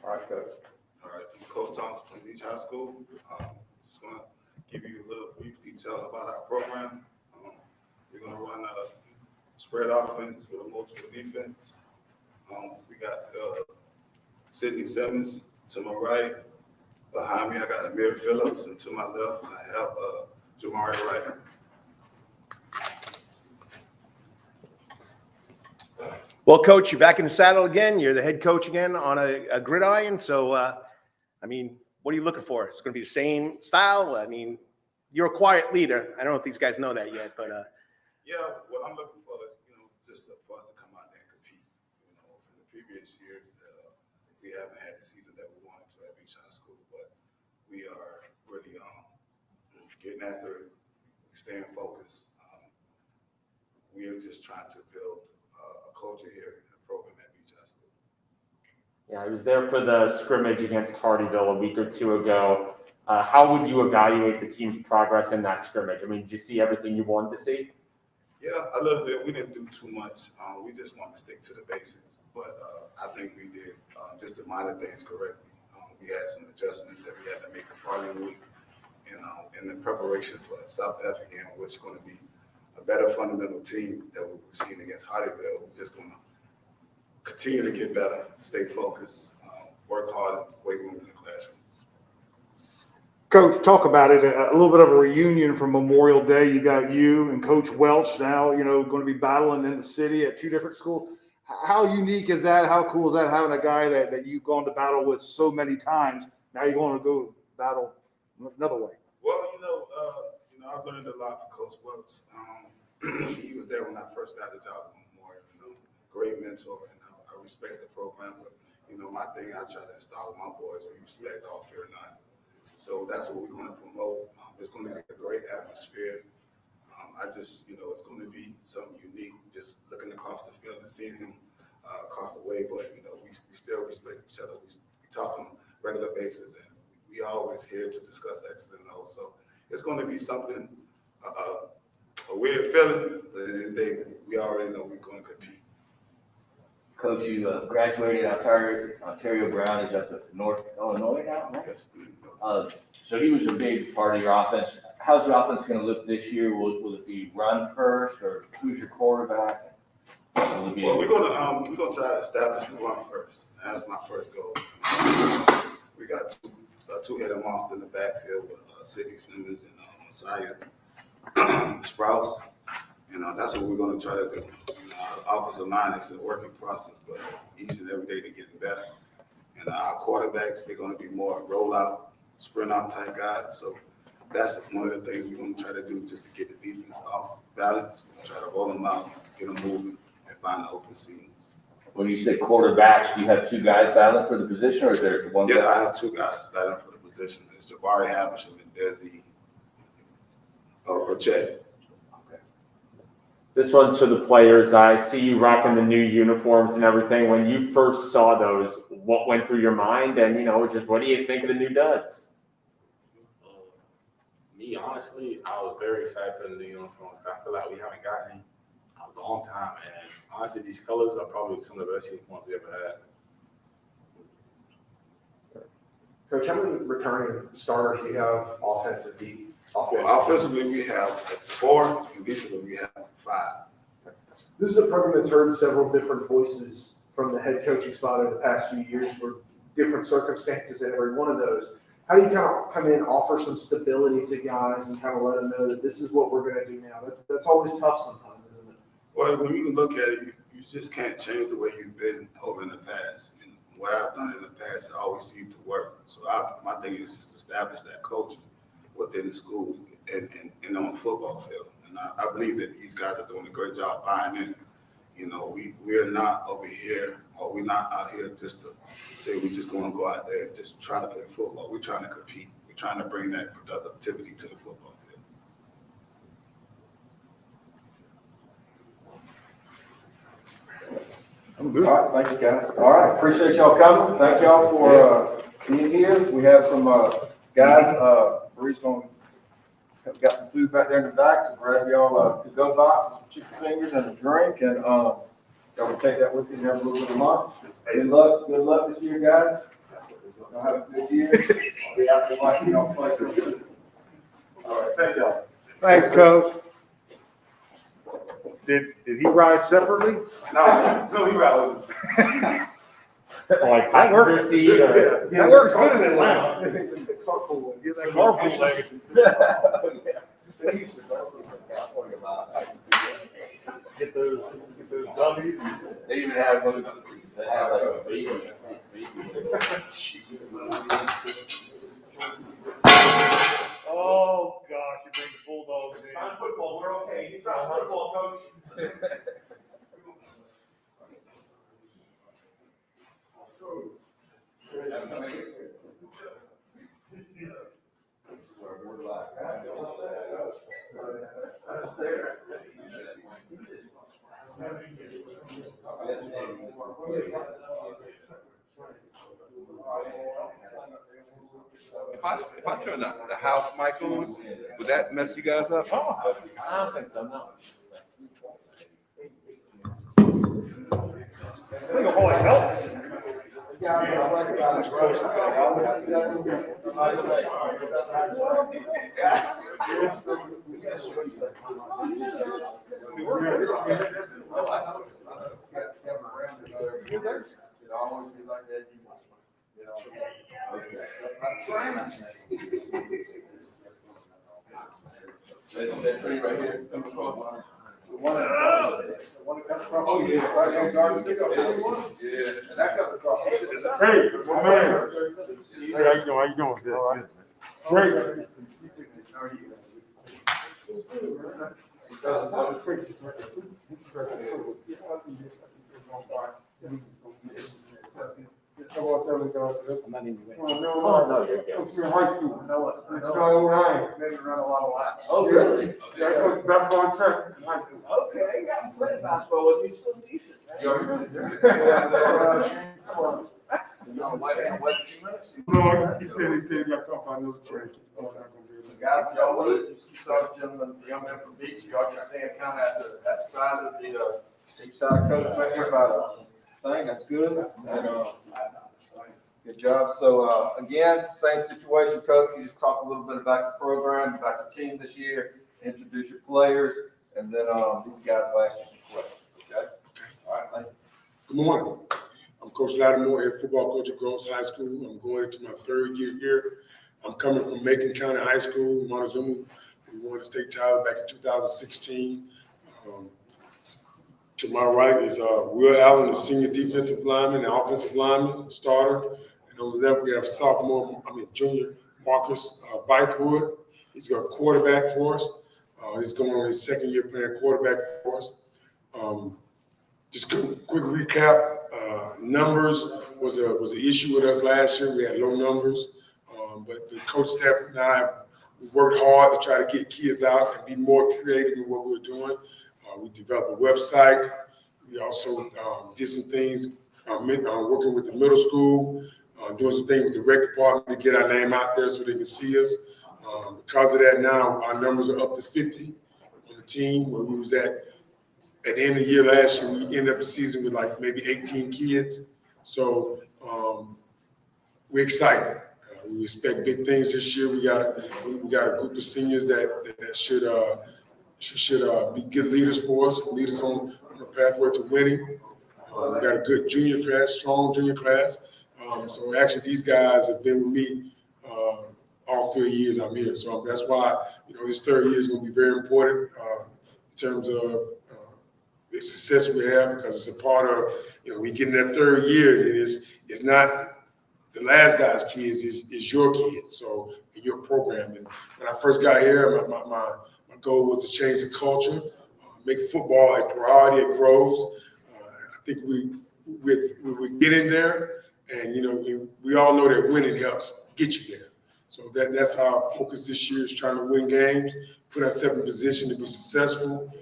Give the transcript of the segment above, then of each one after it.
All right, Coach. All right, I'm Coach Thompson from Beach High School. Just going to give you a little brief detail about our program. We're going to run a spread offense with a multiple defense. We got Sidney Simmons to my right. Behind me, I got Amir Phillips, and to my left, I have Jamari Wright. Well, Coach, you're back in the saddle again. You're the head coach again on a gridiron. So, I mean, what are you looking for? It's going to be the same style. I mean, you're a quiet leader. I don't know if these guys know that yet, but yeah, what I'm looking for is, just for us to come out there and compete. From the previous years, we haven't had the season that we wanted to at Beach High School, but we are really getting after it, staying focused. We are just trying to build a culture here in the program at Beach High School. Yeah, I was there for the scrimmage against Hardyville a week or two ago. How would you evaluate the team's progress in that scrimmage? I mean, did you see everything you wanted to see? Yeah, a little bit. We didn't do too much. We just wanted to stick to the basics. But I think we did just the minor things correctly. We had some adjustments that we had to make the following week. And in the preparation for South Effingham, which is going to be a better fundamental team that we've seen against Hardyville, we're just going to continue to get better, stay focused, work hard, weight room in the classroom. Coach, talk about it. A little bit of a reunion from Memorial Day. You got you and Coach Welch now, going to be battling in the city at two different schools. How unique is that? How cool is that having a guy that you've gone to battle with so many times? Now you're going to go battle another way. Well, I've learned a lot from Coach Welch. He was there when I first got the job at Memorial. Great mentor, and I respect the program. But my thing I try to install with my boys is respect, all fear none. So that's what we're going to promote. It's going to be a great atmosphere. it's going to be something unique. Just looking across the field and seeing him across the way, but we still respect each other. We talk on a regular basis, and we always here to discuss X's and O's. So it's going to be something, a weird feeling, but at the end of the day, we already know we're going to compete. Coach, you graduated Ontario Brown is up at North Illinois now, right? Yes. So he was a big part of your offense. How's your offense going to look this year? Will it be run first, or who's your quarterback? Well, we're gonna try to establish the run first. That's my first goal. We got two-headed monsters in the backfield with Sidney Simmons and Messiah Sprouse, and that's what we're gonna try to do. Our offensive line is a working process, but each and every day they're getting better. And our quarterbacks, they're gonna be more rollout, sprint out type guys. So that's one of the things we're gonna try to do, just to get the defense off balance. We're gonna try to roll them out, get them moving, and find the open seams. When you say quarterbacks, do you have two guys battling for the position, or is there one? Yeah, guy? I have two guys battling for the position. It's Jabari Havisham and Desi Burchett. This one's for the players. I see you rocking the new uniforms and everything. When you first saw those, what went through your mind? And, just what do you think of the new duds? Me, honestly, I was very excited for the new uniforms. I feel like we haven't gotten in a long time. And honestly, these colors are probably some of the best uniforms we ever had. Coach, how many returning starters do you have offensively? Well, offensively, we have 4, and defensively, we have 5. This is a program that's heard several different voices from the head coaching spot over the past few years for different circumstances in every one of those. How do you kind of come in, offer some stability to guys and kind of let them know that this is what we're going to do now? That's always tough sometimes, isn't it? Well, when you look at it, you just can't change the way you've been over in the past. And what I've done in the past, it always seemed to work. So my thing is just establish that culture within the school and on the football field. And I believe that these guys are doing a great job buying in. We're not over here, or we're not out here just to say we're just going to go out there and just try to play football. We're trying to compete. We're trying to bring that productivity to the football field. I'm good. All right, thank you, guys. All right, appreciate y'all coming. Thank y'all for being here. We have some guys. Bree's got some food back there in the back, so grab y'all a to-go box, some chicken fingers, and a drink, and y'all can take that with you and have a little bit of lunch. Good luck this year, guys. Y'all have a good year. I'll be out there watching y'all play some good. All right, thank y'all. Thanks, Coach. Did he ride separately? No, he rallied. Like That works. passenger seat or? That works good in Atlanta. Get that carpool leg. They used to go to California a lot. Get those dummies. They even have one of those, they have like a baby. Oh, gosh, you bring the Bulldogs in. Sign football, we're okay. He's not football, coach. If I turn the house mic on, would that mess you guys up? I don't think so, no. I think I'll probably help. That tree right here, come across. Oh, yeah. Right there, Garden City. Yeah. And that comes across. Hey, my man. Hey, how you doing? How you doing? All right. Great. Oh, no, you're good. You're in high school. It's all right. Maybe run a lot of laps. Oh, really? Yeah, I coached basketball in Chatham in high school. Okay, you got to play basketball with me, so decent. No, he said he got caught by another chase. Guys, y'all, what is, you saw the gentleman, the young man from Beach, y'all just stand kind of at the side of the, each side of Coach right here by the thing, that's good. And, good job. So, again, same situation, Coach, you just talk a little bit about the program, about the team this year, introduce your players, and then, these guys will ask you some questions, okay? All right, thank you. Good morning. I'm Coach Lattimore, head football coach at Groves High School. I'm going into my third year here. I'm coming from Macon County High School, Montezuma. We won the state title back in 2016. To my right is Will Allen, the senior defensive lineman and offensive lineman, starter. And on the left, we have junior Marcus Bythewood. He's got a quarterback for us. He's going on his second year playing quarterback for us. Just quick recap. Numbers was an issue with us last year. We had low numbers, but the coach staff and I worked hard to try to get kids out and be more creative in what we were doing. We developed a website. We also did some things working with the middle school, doing some things with the rec department to get our name out there so they can see us. Because of that, now our numbers are up to 50 on the team, where we was at the end of the year last year. We ended up the season with like maybe 18 kids. So we're excited. We expect big things this year. We got a group of seniors that should be good leaders for us, lead us on the pathway to winning. We got a good junior class, strong junior class. So actually, these guys have been with me all 3 years I'm here. So that's why this third year is going to be very important in terms of the success we have, because it's a part of we get in that third year, and it's not the last guy's kids, is your kids. So in your program. And when I first got here, my goal was to change the culture, make football a priority at Groves. I think we get in there, and we all know that winning helps get you there. So that's our focus this year, is trying to win games, put ourselves in position to be successful,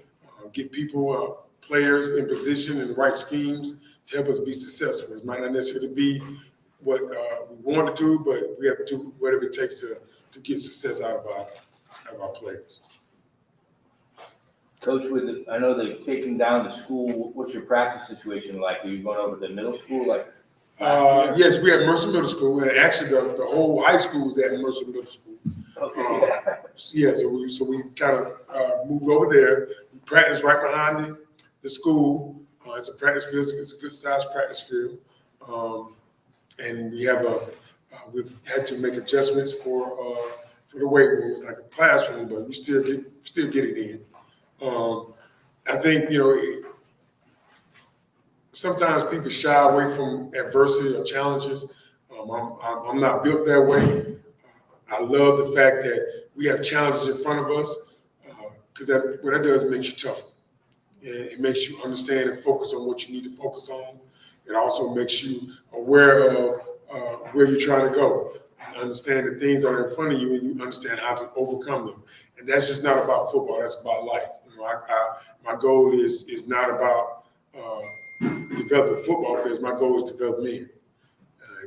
get people, players in position and the right schemes to help us be successful. It might not necessarily be what we want to do, but we have to do whatever it takes to get success out of our players. Coach, I know they've taken down the school. What's your practice situation like? Are you going over to the middle school? Like, Yes, we had Mercer Middle School, and actually the whole high school was at Mercer Middle School. Yeah, so we kind of moved over there. We practiced right behind the school. It's a practice field. It's a good sized practice field. And we've had to make adjustments for the weight room. It's like a classroom, but we still get it in. I think, sometimes people shy away from adversity or challenges. I'm not built that way. I love the fact that we have challenges in front of us, because what that does, it makes you tougher. It makes you understand and focus on what you need to focus on. It also makes you aware of where you're trying to go. And understand the things that are in front of you, and you understand how to overcome them. And that's just not about football. That's about life. My goal is not about developing football players. My goal is to develop men.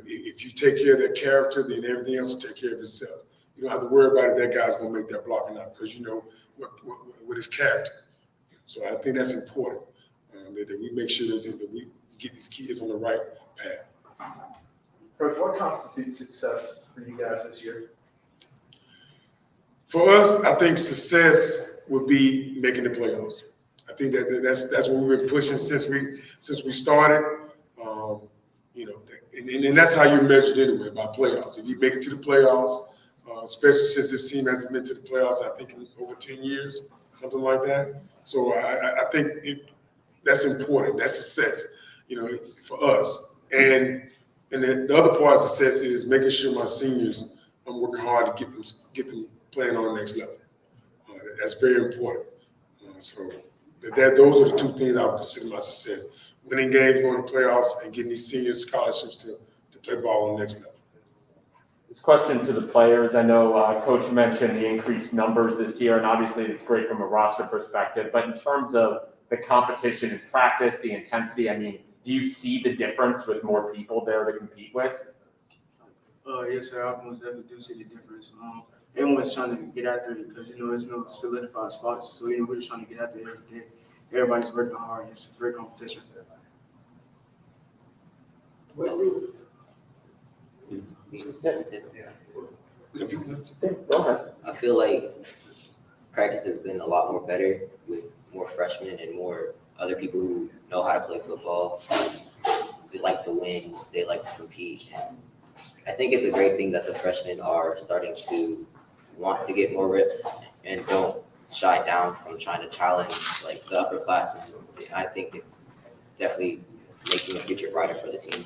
If you take care of their character, then everything else will take care of itself. You don't have to worry about it. That guy's going to make that block or not, because you know what his character. So I think that's important, that we make sure that we get these kids on the right path. Coach, what constitutes success for you guys this year? For us, I think success would be making the playoffs. I think that's what we've been pushing since we started. And that's how you're measured anyway, by playoffs. If you make it to the playoffs, especially since this team hasn't been to the playoffs, I think in over 10 years, something like that. So I think that's important. That's success, for us. And then the other part of success is making sure my seniors, I'm working hard to get them playing on the next level. That's very important. So those are the two things I would consider my success: winning games, going to playoffs, and getting these senior scholarships to play ball on the next level. This question to the players. I know Coach mentioned the increased numbers this year, and obviously it's great from a roster perspective. But in terms of the competition in practice, the intensity, I mean, do you see the difference with more people there to compete with? Yes, sir. I most definitely do see the difference. Everyone's trying to get out there because, there's no solidified spots. So, we're just trying to get out there every day. Everybody's working hard. It's a great competition. Go ahead. I feel like practice has been a lot more better with more freshmen and more other people who know how to play football. They like to win. They like to compete. And I think it's a great thing that the freshmen are starting to want to get more reps and don't shy down from trying to challenge like the upperclassmen. I think it's definitely making the future brighter for the team.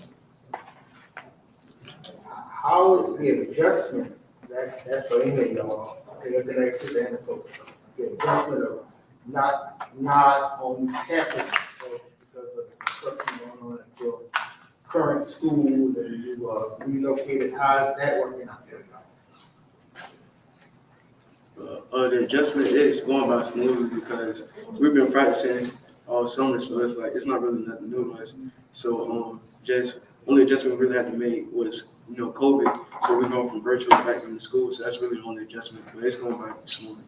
How is the adjustment, that's for any of y'all, in the next to the coach, the adjustment of not on campus because of the construction going on at your current school that you relocated, how is that working out for you? The adjustment is going by smoothly because we've been practicing all summer, so it's not really nothing new to us. So just only adjustment we really had to make was COVID. So we're going from virtual back into school, so that's really the only adjustment. But it's going by smoothly.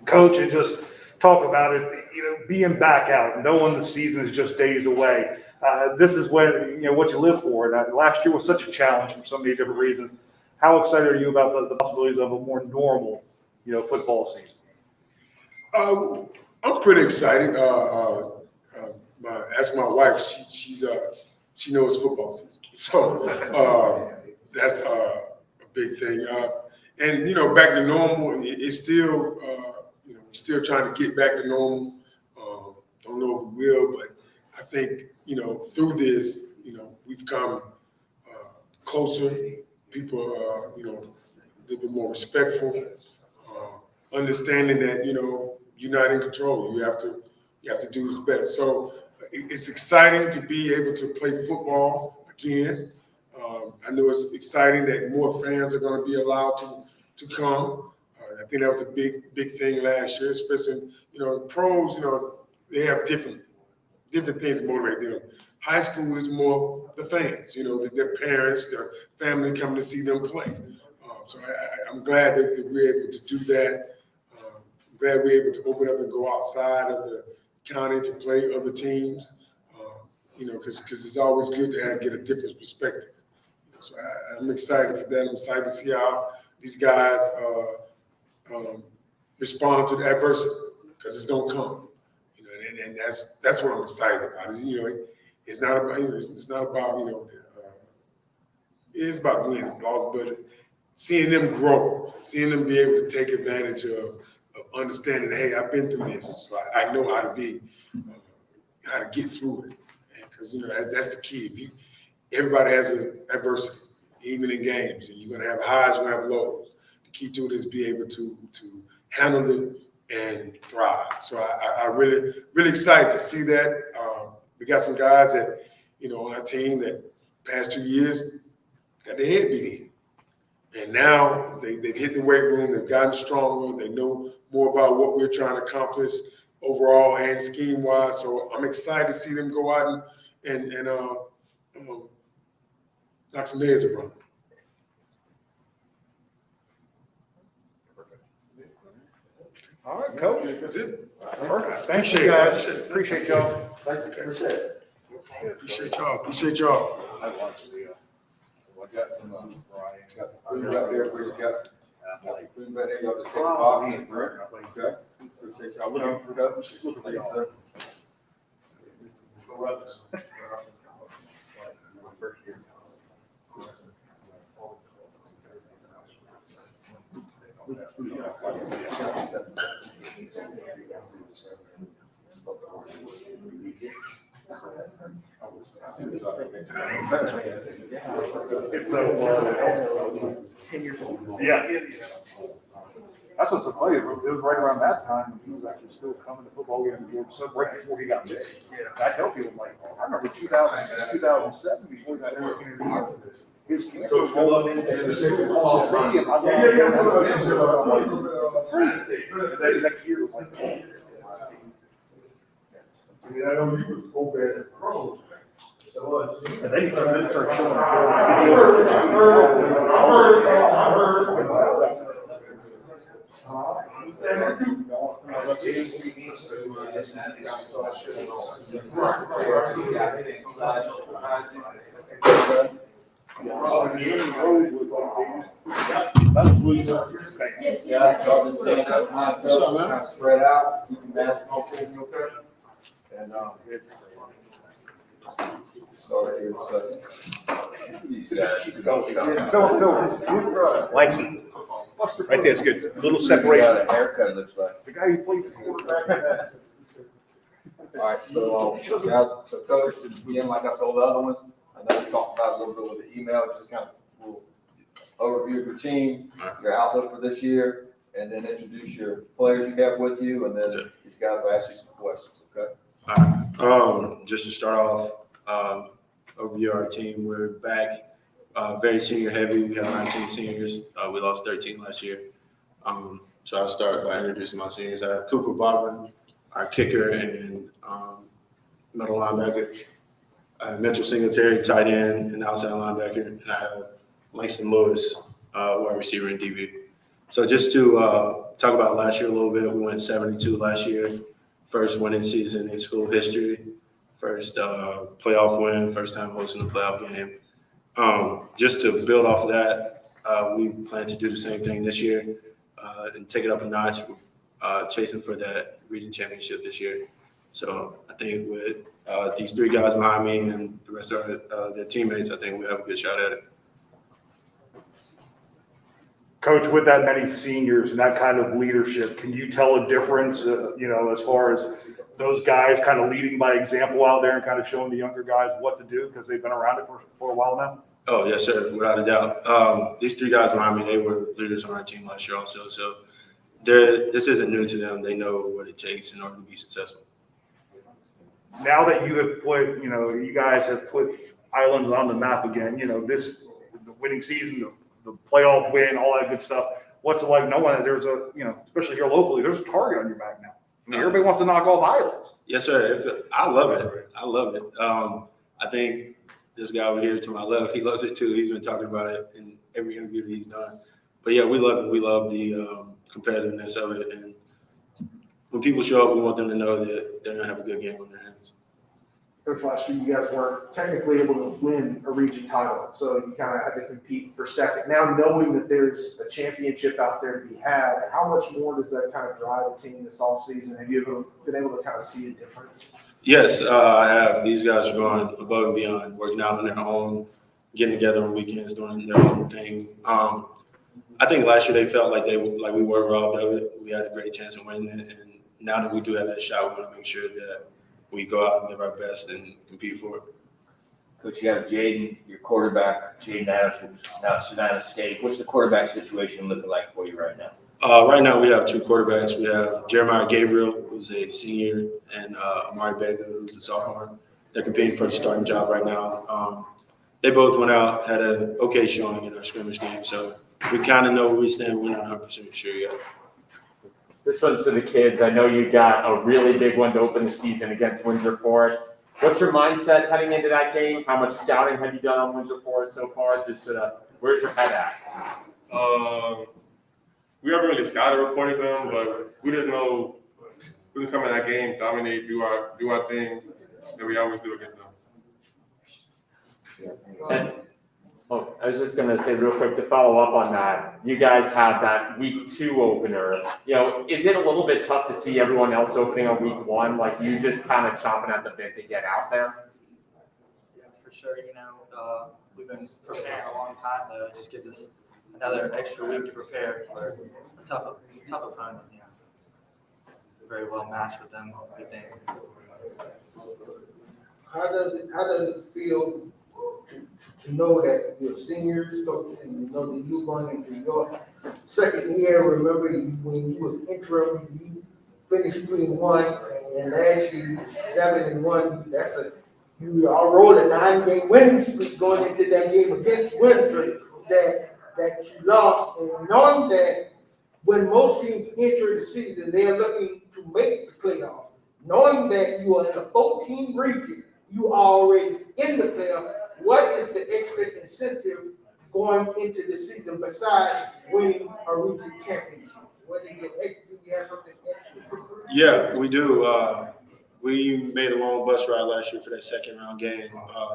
Coach, and just talk about it, being back out, knowing the season is just days away. This is when, what you live for. And last year was such a challenge for so many different reasons. How excited are you about the possibilities of a more normal, football season? I'm pretty excited. Ask my wife. She knows football season, so that's a big thing. And back to normal. It's still we're still trying to get back to normal. Don't know if we will, but I think through this, we've come closer. People are a little bit more respectful, understanding that you're not in control. You have to do what's best. So it's exciting to be able to play football again. I know it's exciting that more fans are going to be allowed to come. I think that was a big thing last year, especially pros. They have different things that motivate them. High school is more the fans. Their parents, their family coming to see them play. So I'm glad that we're able to do that. I'm glad we're able to open up and go outside of the county to play other teams, you know, because it's always good to get a different perspective. So I'm excited for that. I'm excited to see how these guys respond to the adversity, because it's gonna come. You know, and that's what I'm excited about. You know, it's not about you know, it is about wins, loss, but seeing them grow, seeing them be able to take advantage of understanding, hey, I've been through this, so I know how to get through it. Because you know that's the key. Everybody has an adversity, even in games, and you're gonna have highs, you're gonna have lows. The key to it is be able to handle it and thrive. So I really excited to see that. We got some guys that, you know, on our team that past 2 years got their head beat in. And now they've hit the weight room, they've gotten stronger, they know more about what we're trying to accomplish overall and scheme-wise. So I'm excited to see them go out and knock some heads around. All right, Coach. That's it. Perfect. Thank you, guys. Appreciate y'all. Thank you. Appreciate y'all. Appreciate y'all. I got some, got some food out there for you guys. Got some food back there. Y'all just take a box and bring it. Okay. Appreciate y'all. Looking for that. Looking for y'all. Yeah. That's what's so funny. It was right around that time when he was actually still coming to football games. So right before he got big. Yeah. I tell people, like, I remember 2007 before he got interviewed. His cancer was rolling into the stadium. Next year was like, I mean, I know he was so bad at pros. And then he started showing Spread out, you can basketball team, okay? And, start here in a second. These guys. Langston. Right there, it's good. A little separation. Got a haircut, it looks like. the guy who played the quarterback. All right, so, guys, so Coach, again, like I told the other ones, I know we talked about it a little bit with the email, just kind of a little overview of your team, your outlook for this year, and then introduce your players you have with you, and then these guys will ask you some questions, okay? Just to start off, overview our team. We're back, very senior heavy. We have 19 seniors. We lost 13 last year. So I'll start by introducing my seniors. I have Cooper Bachman, our kicker and middle linebacker. Mitchell Singletary, tight end and outside linebacker. And I have Langston Lewis, wide receiver and DB. So just to talk about last year a little bit, we went 72 last year. First winning season in school history. First playoff win, first time hosting a playoff game. Just to build off of that, we plan to do the same thing this year and take it up a notch, chasing for that region championship this year. So I think with these three guys behind me and the rest of their teammates, I think we have a good shot at it. Coach, with that many seniors and that kind of leadership, can you tell a difference, as far as those guys kind of leading by example out there and kind of showing the younger guys what to do because they've been around it for a while now? Oh, yes, sir, without a doubt. These three guys behind me, they were leaders on our team last year also. So this isn't new to them. They know what it takes in order to be successful. Now that you have put, you guys have put Island on the map again, the winning season, the playoff win, all that good stuff. What's it like knowing that there's especially here locally, there's a target on your back now? I mean, everybody wants to knock off Islands. Yes, sir. I love it. I love it. I think this guy over here to my left, he loves it too. He's been talking about it in every interview that he's done. But yeah, we love it. We love the competitiveness of it. And when people show up, we want them to know that they're going to have a good game on their hands. Coach, last year you guys weren't technically able to win a region title, so you kind of had to compete for second. Now knowing that there's a championship out there to be had, how much more does that kind of drive the team this offseason? Have you ever been able to kind of see a difference? Yes, I have. These guys are going above and beyond, working out on their own, getting together on weekends, doing their own thing. I think last year they felt like we were robbed of it. We had a great chance of winning it, and now that we do have that shot, we want to make sure that we go out and give our best and compete for it. Coach, you have Jaden, your quarterback, Jaden Adams, who's now at Savannah State. What's the quarterback situation looking like for you right now? Right now, we have two quarterbacks. We have Jeremiah Gabriel, who's a senior, and Amari Vega, who's a sophomore. They're competing for the starting job right now. They both went out, had an okay showing in our scrimmage game, so we kind of know where we stand. We're not 100% sure yet. This one's for the kids. I know you got a really big one to open the season against Windsor Forest. What's your mindset heading into that game? How much scouting have you done on Windsor Forest so far? Just sort of, where's your head at? We haven't really scouted reported them, but we just know we can come in that game, dominate, do our thing that we always do against them. And, I was just going to say real quick to follow up on that. You guys have that week 2 opener. You know, is it a little bit tough to see everyone else opening on week 1? Like you just kind of chomping at the bit to get out there? Yeah, for sure. You know, we've been preparing a long time though. It just gives us another extra week to prepare for a tough opponent. Yeah, very well matched with them. We think. How does it feel to know that your seniors, and you know that you're going into your second year? Remember when you was interim, you finished 3-1, and last year 7-1. You are rolling 9-game winning streak going into that game against Windsor that you lost, and knowing that when most teams enter the season, they are looking to make the playoff. Knowing that you are in a 14 region, you are already in the playoff. What is the extra incentive going into the season besides winning a region championship? What do you have something extra? Yeah, we do. We made a long bus ride last year for that second round game.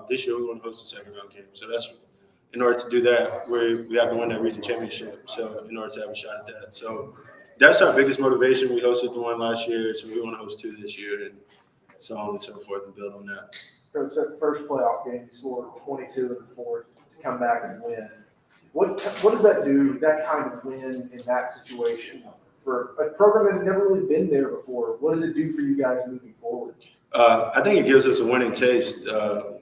This year we want to host the second round game. So that's in order to do that, we have to win that region championship. So in order to have a shot at that. So that's our biggest motivation. We hosted the one last year, so we want to host 2 this year, and so on and so forth, and build on that. Coach, that first playoff game, you scored 22 in the fourth to come back and win. What does that do, that kind of win in that situation, for a program that had never really been there before? What does it do for you guys moving forward? I think it gives us a winning taste.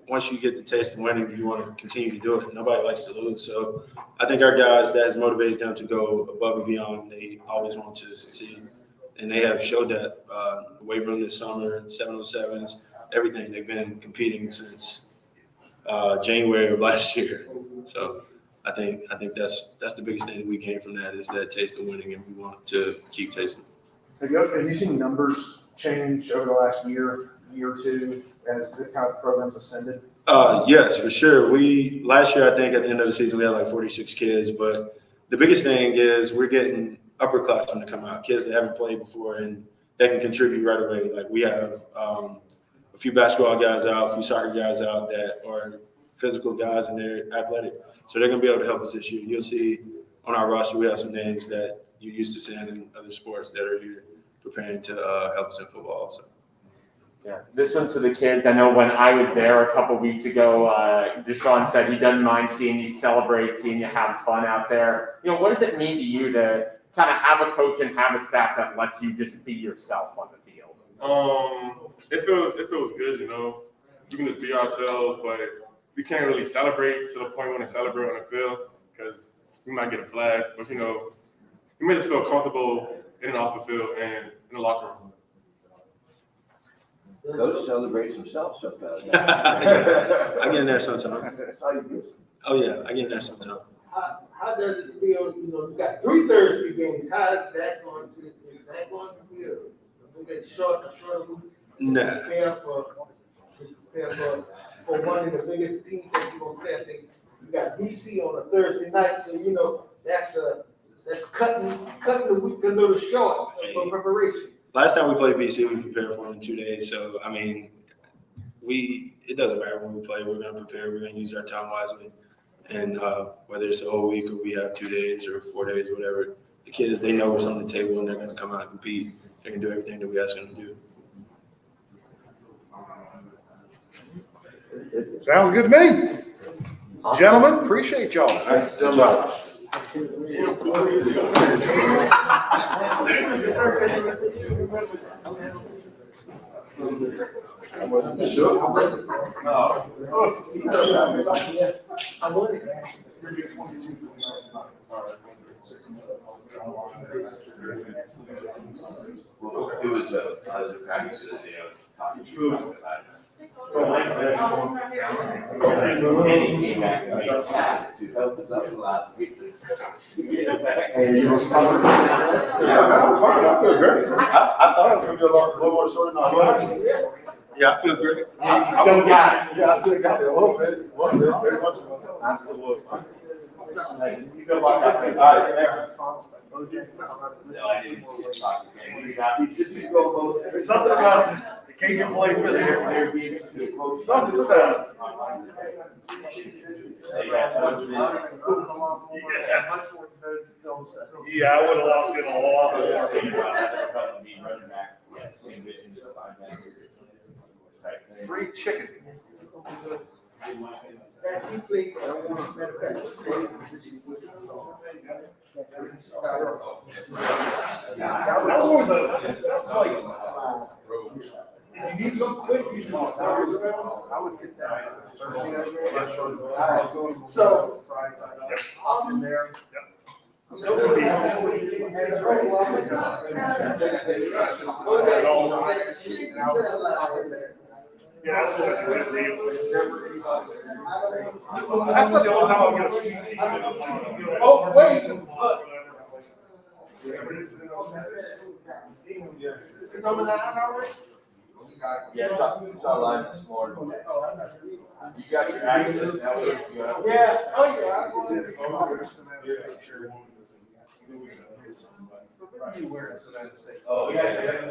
Once you get the taste of winning, you want to continue to do it. Nobody likes to lose. So I think our guys, that has motivated them to go above and beyond. They always want to succeed. And they have showed that the weight room this summer, 707s, everything. They've been competing since January of last year. So I think that's the biggest thing that we gain from that is that taste of winning, and we want to keep tasting. Have you seen numbers change over the last year or two as this kind of program's ascended? Yes, for sure. Last year, I think at the end of the season, we had like 46 kids, but the biggest thing is we're getting upperclassmen to come out, kids that haven't played before, and they can contribute right away. Like we have a few basketball guys out, a few soccer guys out that are physical guys and they're athletic. So they're going to be able to help us this year. You'll see on our roster, we have some names that you're used to seeing in other sports that are here preparing to help us in football also. Yeah, this one's for the kids. I know when I was there a couple weeks ago, Deshaun said he doesn't mind seeing you celebrate, seeing you have fun out there. You know, what does it mean to you to kind of have a coach and have a staff that lets you just be yourself on the field? It feels good, you know. We can just be ourselves, but we can't really celebrate to the point we want to celebrate on the field because we might get a flag. But you know, we made us feel comfortable in and off the field and in the locker room. Coach celebrates himself sometimes. I get in there sometimes. Oh yeah, I get in there sometimes. How does it feel? You know, you got 3 Thursday games. How is that going to feel? We get short. Nah. Prepare for one of the biggest teams that you're gonna play. I think you got BC on a Thursday night, so you know that's cutting the week a little short for preparation. last time we played BC, we prepared for them in 2 days. So, I mean, it doesn't matter when we play. We're going to prepare. We're going to use our time wisely. And whether it's a whole week or we have 2 days or 4 days, whatever, the kids, they know what's on the table and they're going to come out and compete. They're going to do everything that we ask them to do. Sounds good to me. Gentlemen, appreciate y'all. Thank you so much. I wasn't sure. It was a practice of the day. And he came back and made a pass to help us up a lot. Yeah, I feel great. I thought it was gonna be a little more short than I was. Yeah, I feel great. You still got it. Yeah, I still got it a little bit, very much. Absolutely. You go watch that thing. All right, No, I didn't. There's something about the King of play with it. Something about Yeah, I would have locked in a lot. Free chicken. If you need some quick, you should. I would get that. So, I'm there. Yeah, that's what it's gonna be. That's not the only time I'll get a sweet tea. Oh, wait, look. It's on the line already? Yeah, it's online this morning. You got your access now. Yeah, oh, yeah. Oh, yeah.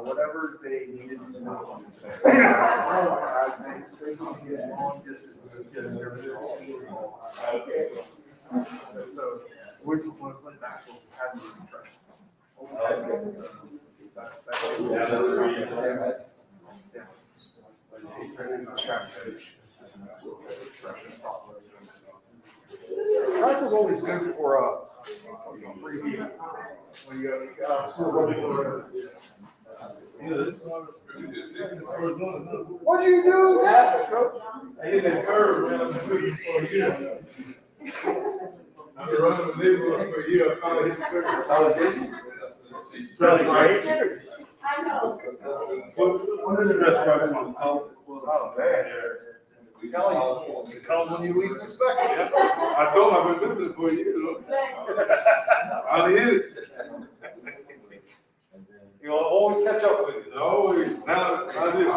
Whatever they needed to know. I think they can get long distance because they're just skiing. Okay. So we're going to play back. We'll have you refresh. Track was always good for preview. When you got school running for. What'd you do? I hit that curve, man. I've been looking for a year. I've been running the neighborhood for a year. I finally hit the curve. So did you? That's right. I know. What is the restaurant on top? Oh, man. Call when you least expect it. I told him I've been visiting for a year, though. I hit it. You'll always catch up with it. Always. Now this.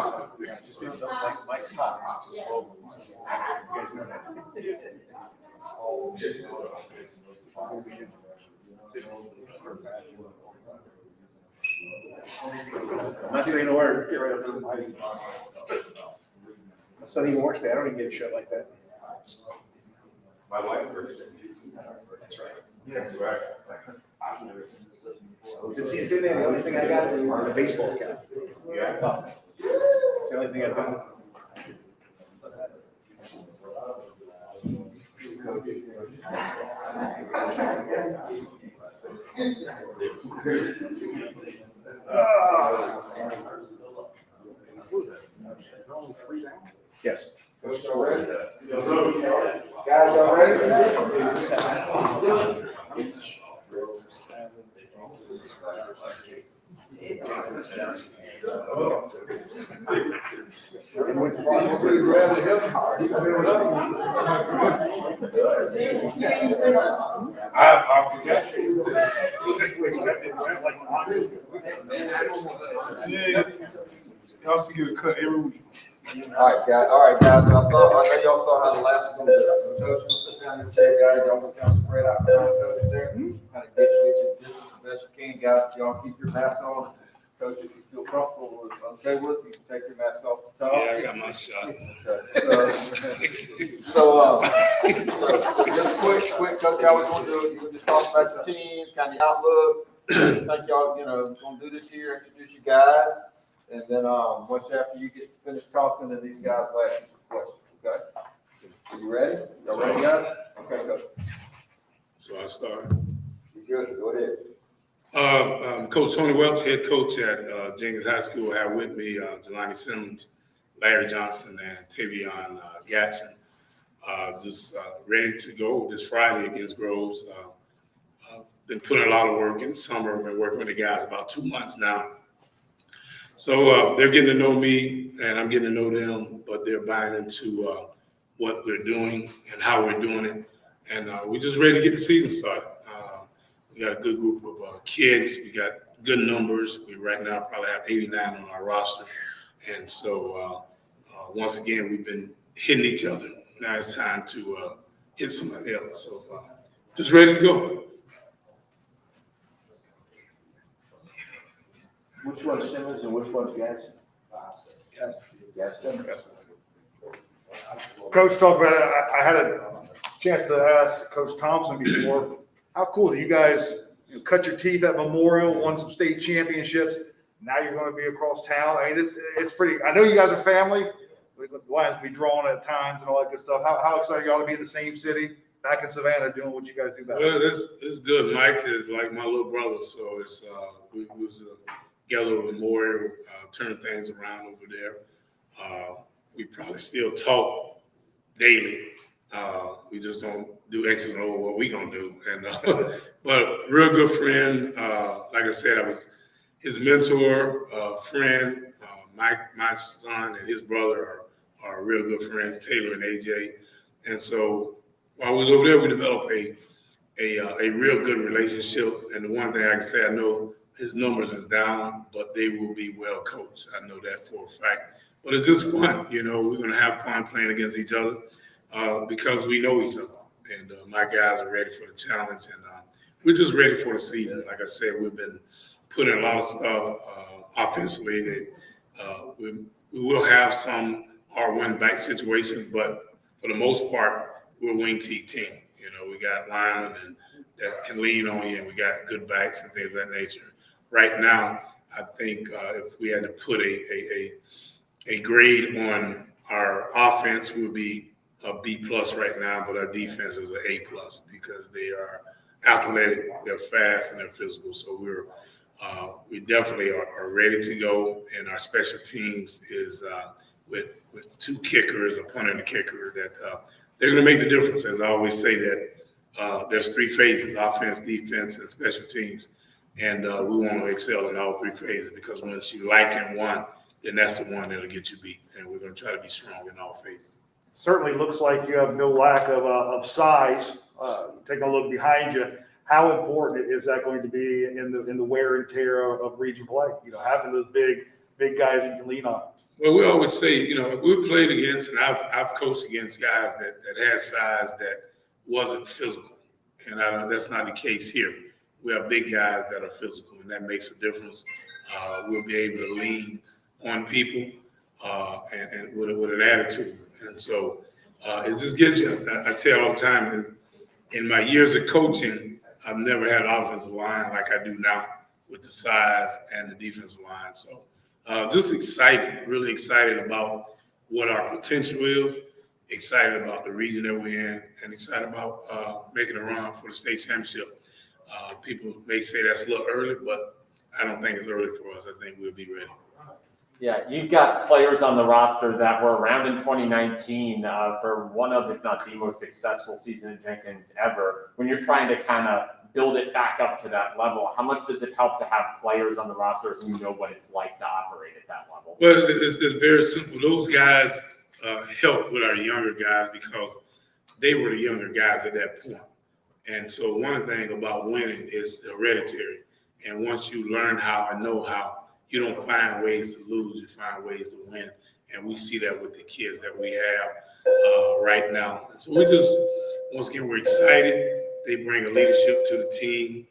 Just end up like Mike's socks. Just slow. I'm not saying a word. Get right up to the mic. My son even works there. I don't even get a shirt like that. My wife works. That's right. Yeah. Right. Since he's been there, the only thing I got is a baseball cap. Yeah. It's the only thing I've got. Yes. Guys, y'all ready? I forgot. You also get a cut every week. All right, guys, so I know y'all saw how the last one was. Coach, sit down and check, guys, y'all just kind of spread out the coach there. Kind of get your distance as best you can, guys, y'all keep your mask on. Coach, if you feel comfortable with, okay with, you can take your mask off the top. Yeah, I got my shots. Okay, so just quick, Coach, how we gonna do it? You can just talk about the team, kind of outlook, think y'all, gonna do this year, introduce you guys. And then, once after you get finished talking, then these guys will ask you some questions, okay? You ready? Y'all ready, guys? Okay, go. So I start. You good? Go ahead. Coach Tony Welch, head coach at Jenkins High School, have with me Jelani Simmons, Larry Johnson, and Tavion Gatson. Just ready to go this Friday against Groves. Been putting a lot of work in the summer. Been working with the guys about 2 months now. So they're getting to know me, and I'm getting to know them, but they're buying into what we're doing and how we're doing it. And we're just ready to get the season started. We got a good group of kids. We got good numbers. We right now probably have 89 on our roster. And so once again, we've been hitting each other. Now it's time to hit somebody else. So just ready to go. Which one's Simmons and which one's Gatson? Gatson. Coach, talk about it. I had a chance to ask Coach Thompson before. How cool that you guys cut your teeth at Memorial, won some state championships. Now you're going to be across town. I mean, it's pretty. I know you guys are family. The Lions be drawn at times and all that good stuff. How excited y'all to be in the same city, back in Savannah, doing what you guys do back? Well, it's good. Mike is like my little brother, so it's we was together with Memorial, turn things around over there. We probably still talk daily. We just don't do X and O what we gonna do. And but real good friend. Like I said, I was his mentor, friend. My son and his brother are real good friends, Taylor and AJ. And so while I was over there, we developed a real good relationship. And the one thing I can say, I know his numbers is down, but they will be well coached. I know that for a fact. But it's just fun, we're gonna have fun playing against each other because we know each other. And my guys are ready for the challenge, and we're just ready for the season. Like I said, we've been putting a lot of stuff offensively. That we will have some hard win back situations, but for the most part, we're a wing T team. We got linemen and that can lean on you, and we got good backs and things of that nature. Right now, I think if we had to put a grade on our offense, we would be a B+ right now, but our defense is an A+ because they are athletic, they're fast, and they're physical. So we definitely are ready to go, and our special teams is with two kickers, a punter and a kicker, that they're going to make the difference. As I always say, that there's three phases: offense, defense, and special teams. And we want to excel in all three phases, because once you like in one, then that's the one that'll get you beat. And we're going to try to be strong in all phases. Certainly looks like you have no lack of size. Taking a look behind you, how important is that going to be in the wear and tear of region play? Having those big guys you can lean on. Well, we always say, we played against, and I've coached against guys that had size that wasn't physical, and that's not the case here. We have big guys that are physical, and that makes a difference. We'll be able to lean on people and with an attitude. And so it just gives you, I tell all the time, in my years of coaching, I've never had an offensive line like I do now with the size and the defensive line. So just excited, really excited about what our potential is, excited about the region that we're in, and excited about making a run for the state championship. People may say that's a little early, but I don't think it's early for us. I think we'll be ready. Yeah, you've got players on the roster that were around in 2019 for one of, if not the most successful season in Jenkins ever. When you're trying to kind of build it back up to that level, how much does it help to have players on the roster who know what it's like to operate at that level? Well, it's very simple. Those guys help with our younger guys because they were the younger guys at that point. And so one thing about winning is hereditary. And once you learn how and know how, you don't find ways to lose, you find ways to win. And we see that with the kids that we have right now. And so once again, we're excited. They bring a leadership to the team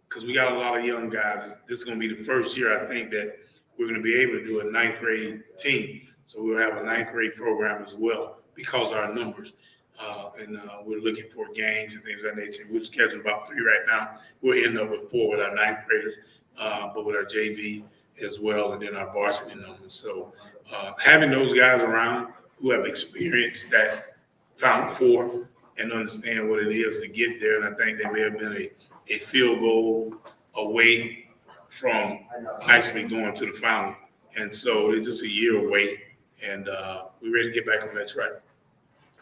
because we got a lot of young guys. This is going to be the first year, I think, that we're going to be able to do a ninth grade team. So we'll have a ninth grade program as well because of our numbers. We're looking for games and things of that nature. We've scheduled about 3 right now. We'll end up with 4 with our ninth graders, but with our JV as well, and then our varsity numbers. So having those guys around who have experienced that Final Four and understand what it is to get there, and I think they may have been a field goal away from actually going to the final. And so it's just a year away, and we're ready to get back on that track.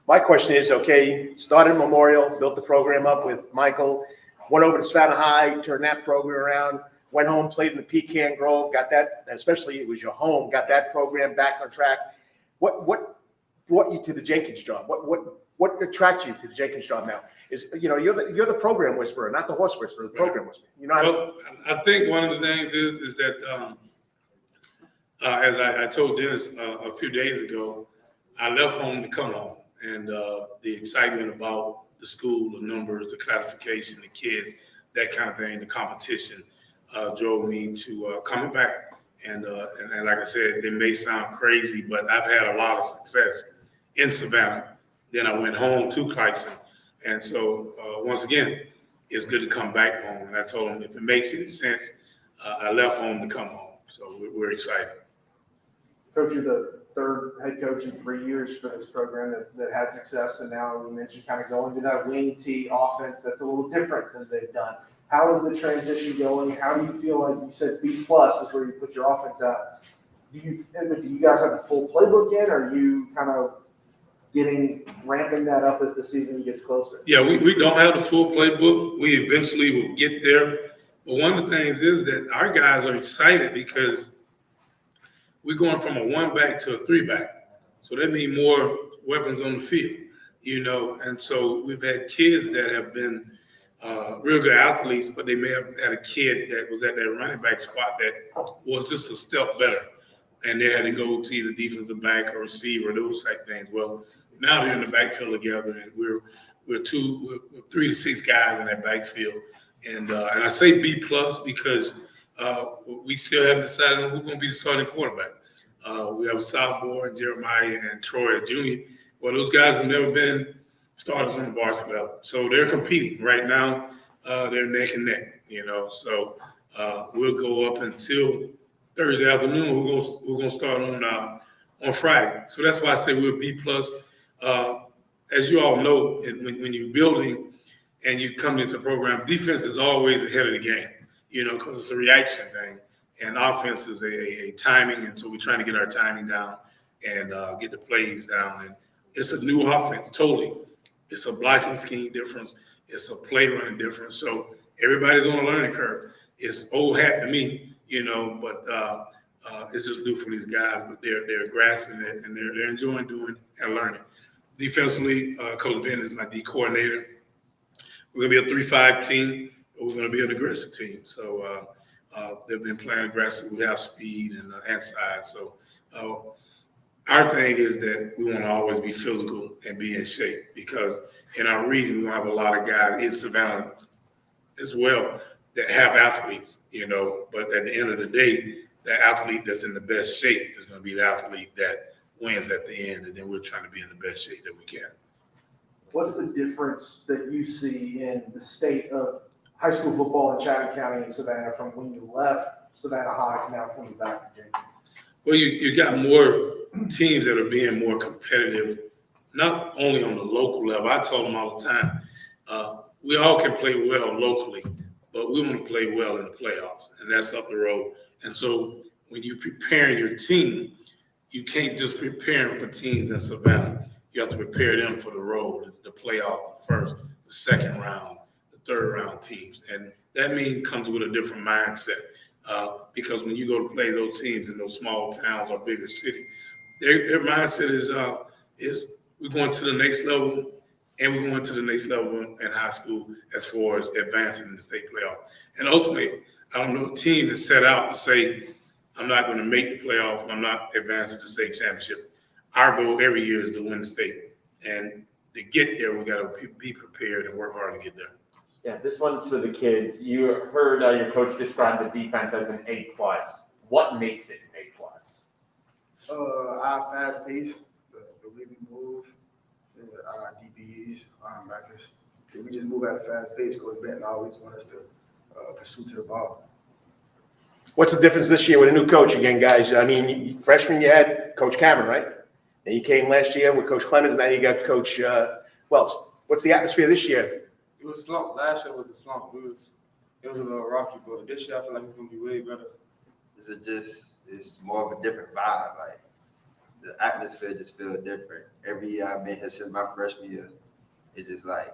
My question is, okay, started Memorial, built the program up with Michael, went over to Savannah High, turned that program around, went home, played in the Pecan Grove, got that, especially it was your home, got that program back on track. What brought you to the Jenkins job? What attracted you to the Jenkins job now? Is, you know, you're the program whisperer, not the horse whisperer, the program whisperer. You know how Well, I think one of the things is that as I told Dennis a few days ago, I left home to come home. And the excitement about the school, the numbers, the classification, the kids, that kind of thing, the competition drove me to coming back. And like I said, it may sound crazy, but I've had a lot of success in Savannah. Then I went home to Clarkson. And so once again, it's good to come back home. And I told him if it makes any sense, I left home to come home. So we're excited. Coach, you're the third head coach in 3 years for this program that had success, and now you mentioned kind of going to that wing T offense that's a little different than they've done. How is the transition going? How do you feel like you said B+ is where you put your offense at? Do you guys have the full playbook yet, or are you kind of ramping that up as the season gets closer? Yeah, we don't have the full playbook. We eventually will get there. But one of the things is that our guys are excited because we're going from a 1-back to a 3-back. So that means more weapons on the field, you know. And so we've had kids that have been real good athletes, but they may have had a kid that was at that running back spot that was just a step better. And they had to go to either defensive back or receiver, those type things. Well, now they're in the backfield together, and we're 3 to 6 guys in that backfield. And I say B+ because we still haven't decided on who's going to be the starting quarterback. We have a sophomore, Jeremiah, and Troy, a junior. Well, those guys have never been starters on the varsity level. So they're competing. Right now, they're neck and neck, you know. So we'll go up until Thursday afternoon. We're gonna start on Friday. So that's why I say we're B+. As you all know, when you're building and you come into a program, defense is always ahead of the game, you know, because it's a reaction thing. And offense is a timing, and so we're trying to get our timing down and get the plays down. And it's a new offense, totally. It's a blocking scheme difference. It's a play running difference. So everybody's on a learning curve. It's old hat to me, you know, but it's just new for these guys. But they're grasping it, and they're enjoying doing and learning. Defensively, Coach Ben is my D coordinator. We're going to be a 3-5 team, but we're going to be an aggressive team. So they've been playing aggressive. We have speed and size. So our thing is that we want to always be physical and be in shape because in our region, we don't have a lot of guys in Savannah as well that have athletes, you know. But at the end of the day, the athlete that's in the best shape is going to be the athlete that wins at the end. And then we're trying to be in the best shape that we can. What's the difference that you see in the state of high school football in Chatham County and Savannah from when you left Savannah High to now coming back to Jenkins? Well, you got more teams that are being more competitive, not only on the local level. I told them all the time, we all can play well locally, but we want to play well in the playoffs, and that's up the road. And so when you're preparing your team, you can't just prepare them for teams in Savannah. You have to prepare them for the road, the playoff, the first, the second round, the third round teams. And that means comes with a different mindset. Because when you go to play those teams in those small towns or bigger cities, their mindset is we're going to the next level, and we're going to the next level in high school as far as advancing in the state playoff. And ultimately, I don't know a team that set out to say, I'm not going to make the playoff, and I'm not advancing to the state championship. Our goal every year is to win the state. And to get there, we got to be prepared and work hard to get there. Yeah, this one's for the kids. You heard your coach describe the defense as an A+. What makes it an A+? Our fast pace, the way we move, our DBs, our linebackers, we just move at a fast pace. Coach Benton always wants us to pursue to the ball. What's the difference this year with a new coach again, guys? I mean, freshman you had Coach Cameron, right? And you came last year with Coach Clemens. Now you got Coach Welch. What's the atmosphere this year? It was slump. Last year was a slump. It was a little rocky, but this year I feel like it's gonna be way better. It's more of a different vibe. Like the atmosphere just feels different. Every year I've been here since my freshman year, it's just like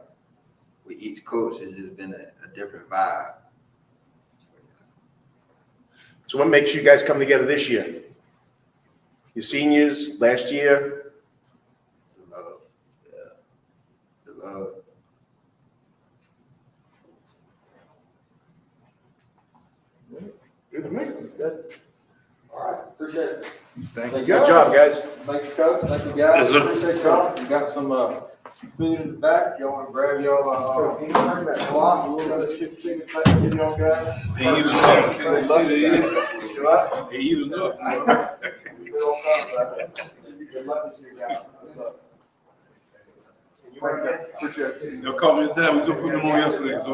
with each coach, it's just been a different vibe. So what makes you guys come together this year? Your seniors last year? The love, yeah, the love. Good to me. Good. All right, appreciate it. Thank you. Good job, guys. Thank you, Coach. Thank you, guys. Yes, sir. Appreciate y'all. We got some food in the back. Y'all want to grab y'all? Can you bring that block? We'll run the chip chicken back to y'all guys. They eat us up. Can't see they eat You what? They eat us up. We don't come, brother. Good luck this year, guys. Good luck. Appreciate it. Y'all caught me in time. We took them on yesterday, so.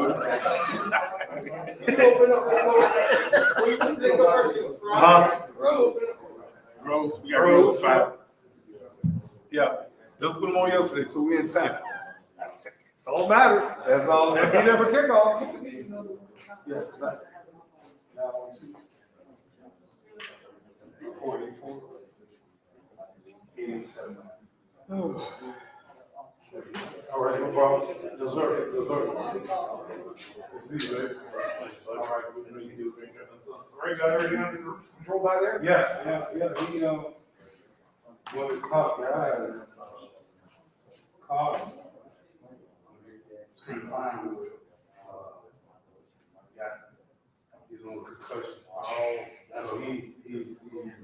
Rose, we got Rose 5. Yeah, just put them on yesterday, so we in time. All matters. That's all. Be there for kickoff. Yes. 44. 87. All right, no problem. Dessert. All right, we know you do a great job. Ray got everything under control by there? Yeah. He one of the top guys. Carl. Spent time with. He's on concussion. So he's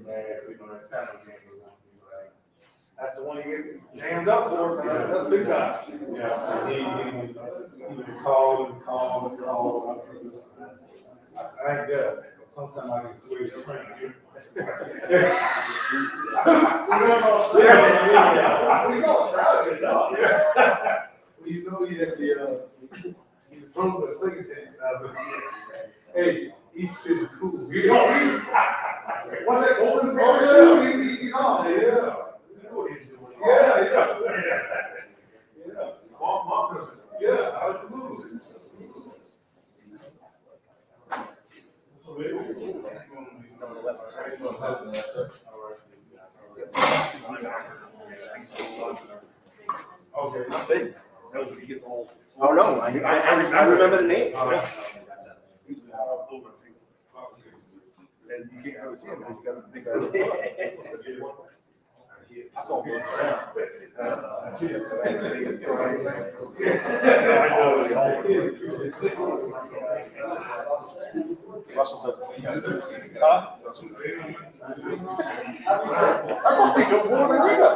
mad. We're gonna attack him. That's the one you get jammed up for. That's big time. Yeah, he called. I said, I ain't good. Sometimes I can switch the train. You know he had the thrown the second chance. I was like, hey, he's sitting cool. What's that open program? He's on. Yeah. Absolutely. Okay. Oh, no, I remember the name. And you can't really see him, but you got a big guy. I saw him. Russell doesn't. I think no more than you got.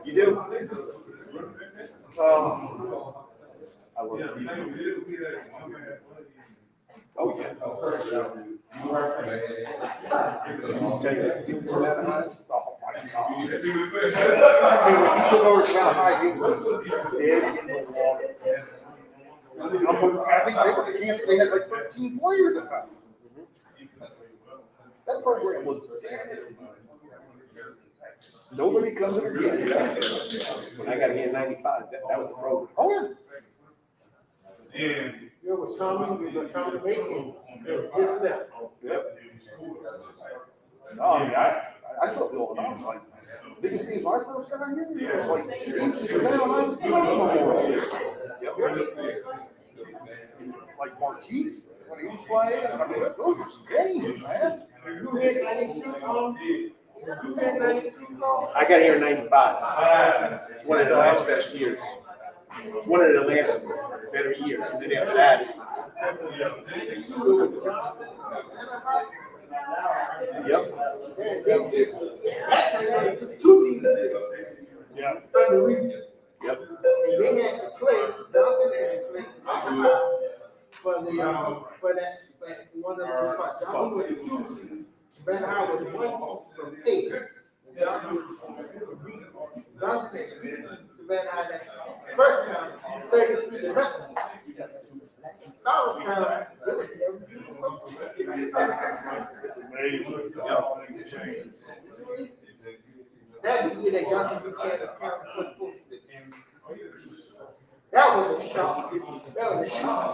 You do? I will. Oh, yeah. I think they had like 13 players at that. That program was Nobody comes to the game. When I got here in 95, that was the program. Oh, yeah. And There was Tommy, we got Tommy Bacon, just that. Yep. Oh, yeah, I took it all down, like, did you see my first time here? It was like inches down, like, like Marquise, when he was playing, I mean, those were games, man. You hit 92, you hit 92, I got here in 95. It's one of the last best years. It's one of the last better years. And then after that, yep. Yeah. Yep. They had to play, Johnson had to play for one of the spots. Johnson was the 2 seed. Ben Howard was 1 from 8. Johnson had Ben Howard first time 33 the rest of them. Foul time, it was that year that Johnson became a count for 46. That was a shock. That was a shock.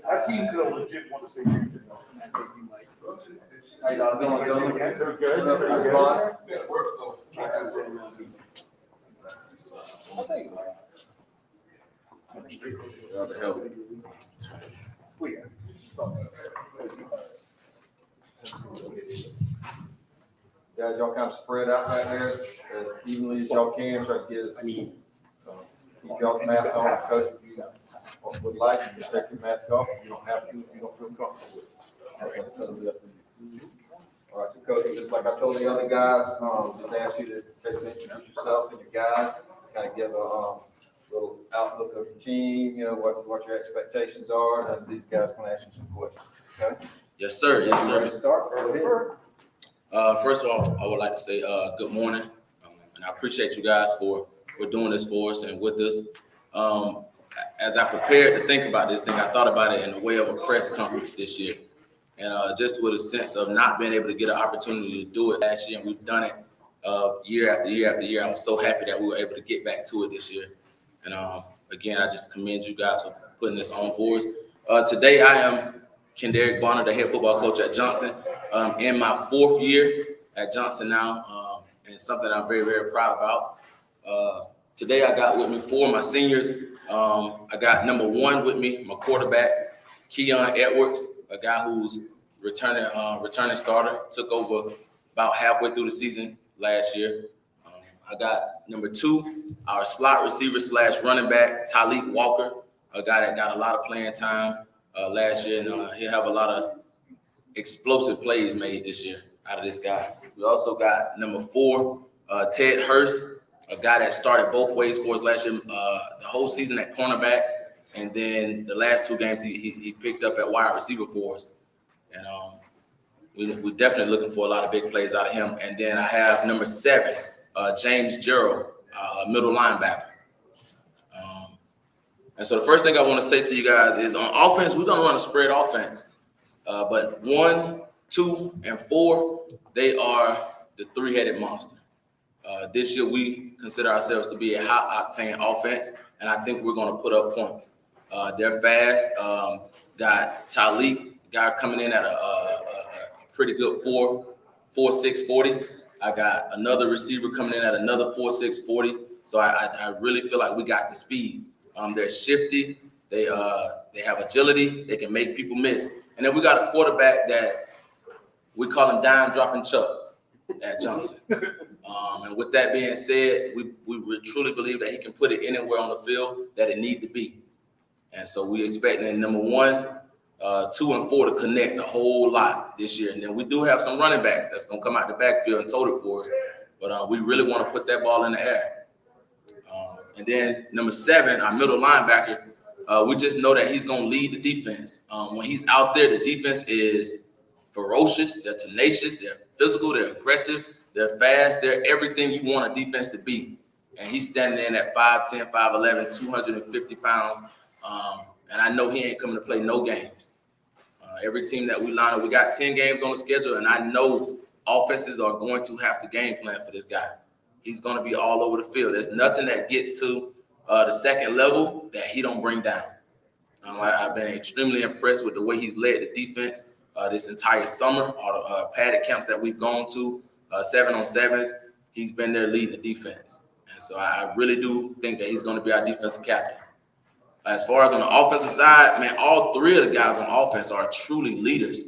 That team could have legit won the state championship. How y'all doing, gentlemen? They're good. Guys, y'all kind of spread out back there as evenly as y'all can, try to get us, keep y'all's masks on. Coach, if you would like, you can take your mask off. You don't have to if you don't feel comfortable with it. That's totally up to you. All right, so Coach, just like I told the other guys, just ask you to basically introduce yourself and your guys, kind of give a little outlook of your team, what your expectations are, and these guys can ask you some questions. Okay? Yes, sir. Yes, sir. Ready to start? Go ahead. First of all, I would like to say good morning, and I appreciate you guys for doing this for us and with us. As I prepared to think about this thing, I thought about it in the way of a press conference this year, and just with a sense of not being able to get an opportunity to do it last year, and we've done it year after year after year. I was so happy that we were able to get back to it this year, and again, I just commend you guys for putting this on for us. Today, I am Keon Edwards, the head football coach at Johnson. In my 4th year at Johnson now, and something I'm very, very proud about. Today I got with me 4 of my seniors. I got number 1 with me, my quarterback, Keon Edwards, a guy who's returning starter, took over about halfway through the season last year. I got number 2, our slot receiver / running back, Tyleek Walker, a guy that got a lot of playing time last year, and he'll have a lot of explosive plays made this year out of this guy. We also got number 4, Ted Hurst, a guy that started both ways for us last year, the whole season at cornerback, and then the last 2 games he picked up at wide receiver for us. And we're definitely looking for a lot of big plays out of him. And then I have number 7, James Gerald, middle linebacker. And so the first thing I want to say to you guys is on offense, we're going to run a spread offense. But 1, 2, and 4, they are the 3-headed monster. This year, we consider ourselves to be a high-octane offense, and I think we're going to put up points. They're fast. Got Tyleek, guy coming in at a pretty good 4.6 40. I got another receiver coming in at another 4.6 40. So I really feel like we got the speed. They're shifty. They have agility. They can make people miss. And then we got a quarterback that we call him dime dropping Chuck at Johnson. And with that being said, we truly believe that he can put it anywhere on the field that it need to be. And so we expecting number 1, 2, and 4 to connect a whole lot this year. And then we do have some running backs that's going to come out the backfield and tote it for us. But we really want to put that ball in the air. And then number 7, our middle linebacker, we just know that he's going to lead the defense. When he's out there, the defense is ferocious. They're tenacious. They're physical. They're aggressive. They're fast. They're everything you want a defense to be. And he's standing in at 5'10", 5'11", 250 pounds. And I know he ain't coming to play no games. Every team that we line up, we got 10 games on the schedule, and I know offenses are going to have to game plan for this guy. He's going to be all over the field. There's nothing that gets to the second level that he don't bring down. I've been extremely impressed with the way he's led the defense this entire summer. All the padded camps that we've gone to, 7-on-7s, he's been there leading the defense. And so I really do think that he's going to be our defensive captain. As far as on the offensive side, man, all three of the guys on offense are truly leaders.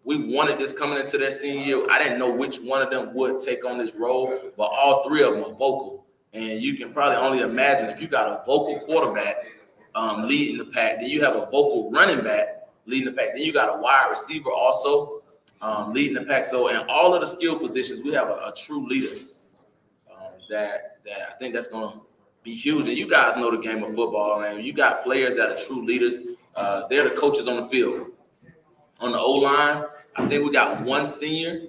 We wanted this coming into their senior year. I didn't know which one of them would take on this role, but all three of them are vocal. And you can probably only imagine if you got a vocal quarterback leading the pack, then you have a vocal running back leading the pack, then you got a wide receiver also leading the pack. So in all of the skill positions, we have a true leader that I think that's going to be huge. And you guys know the game of football, man. You got players that are true leaders. They're the coaches on the field. On the O-line, I think we got one senior,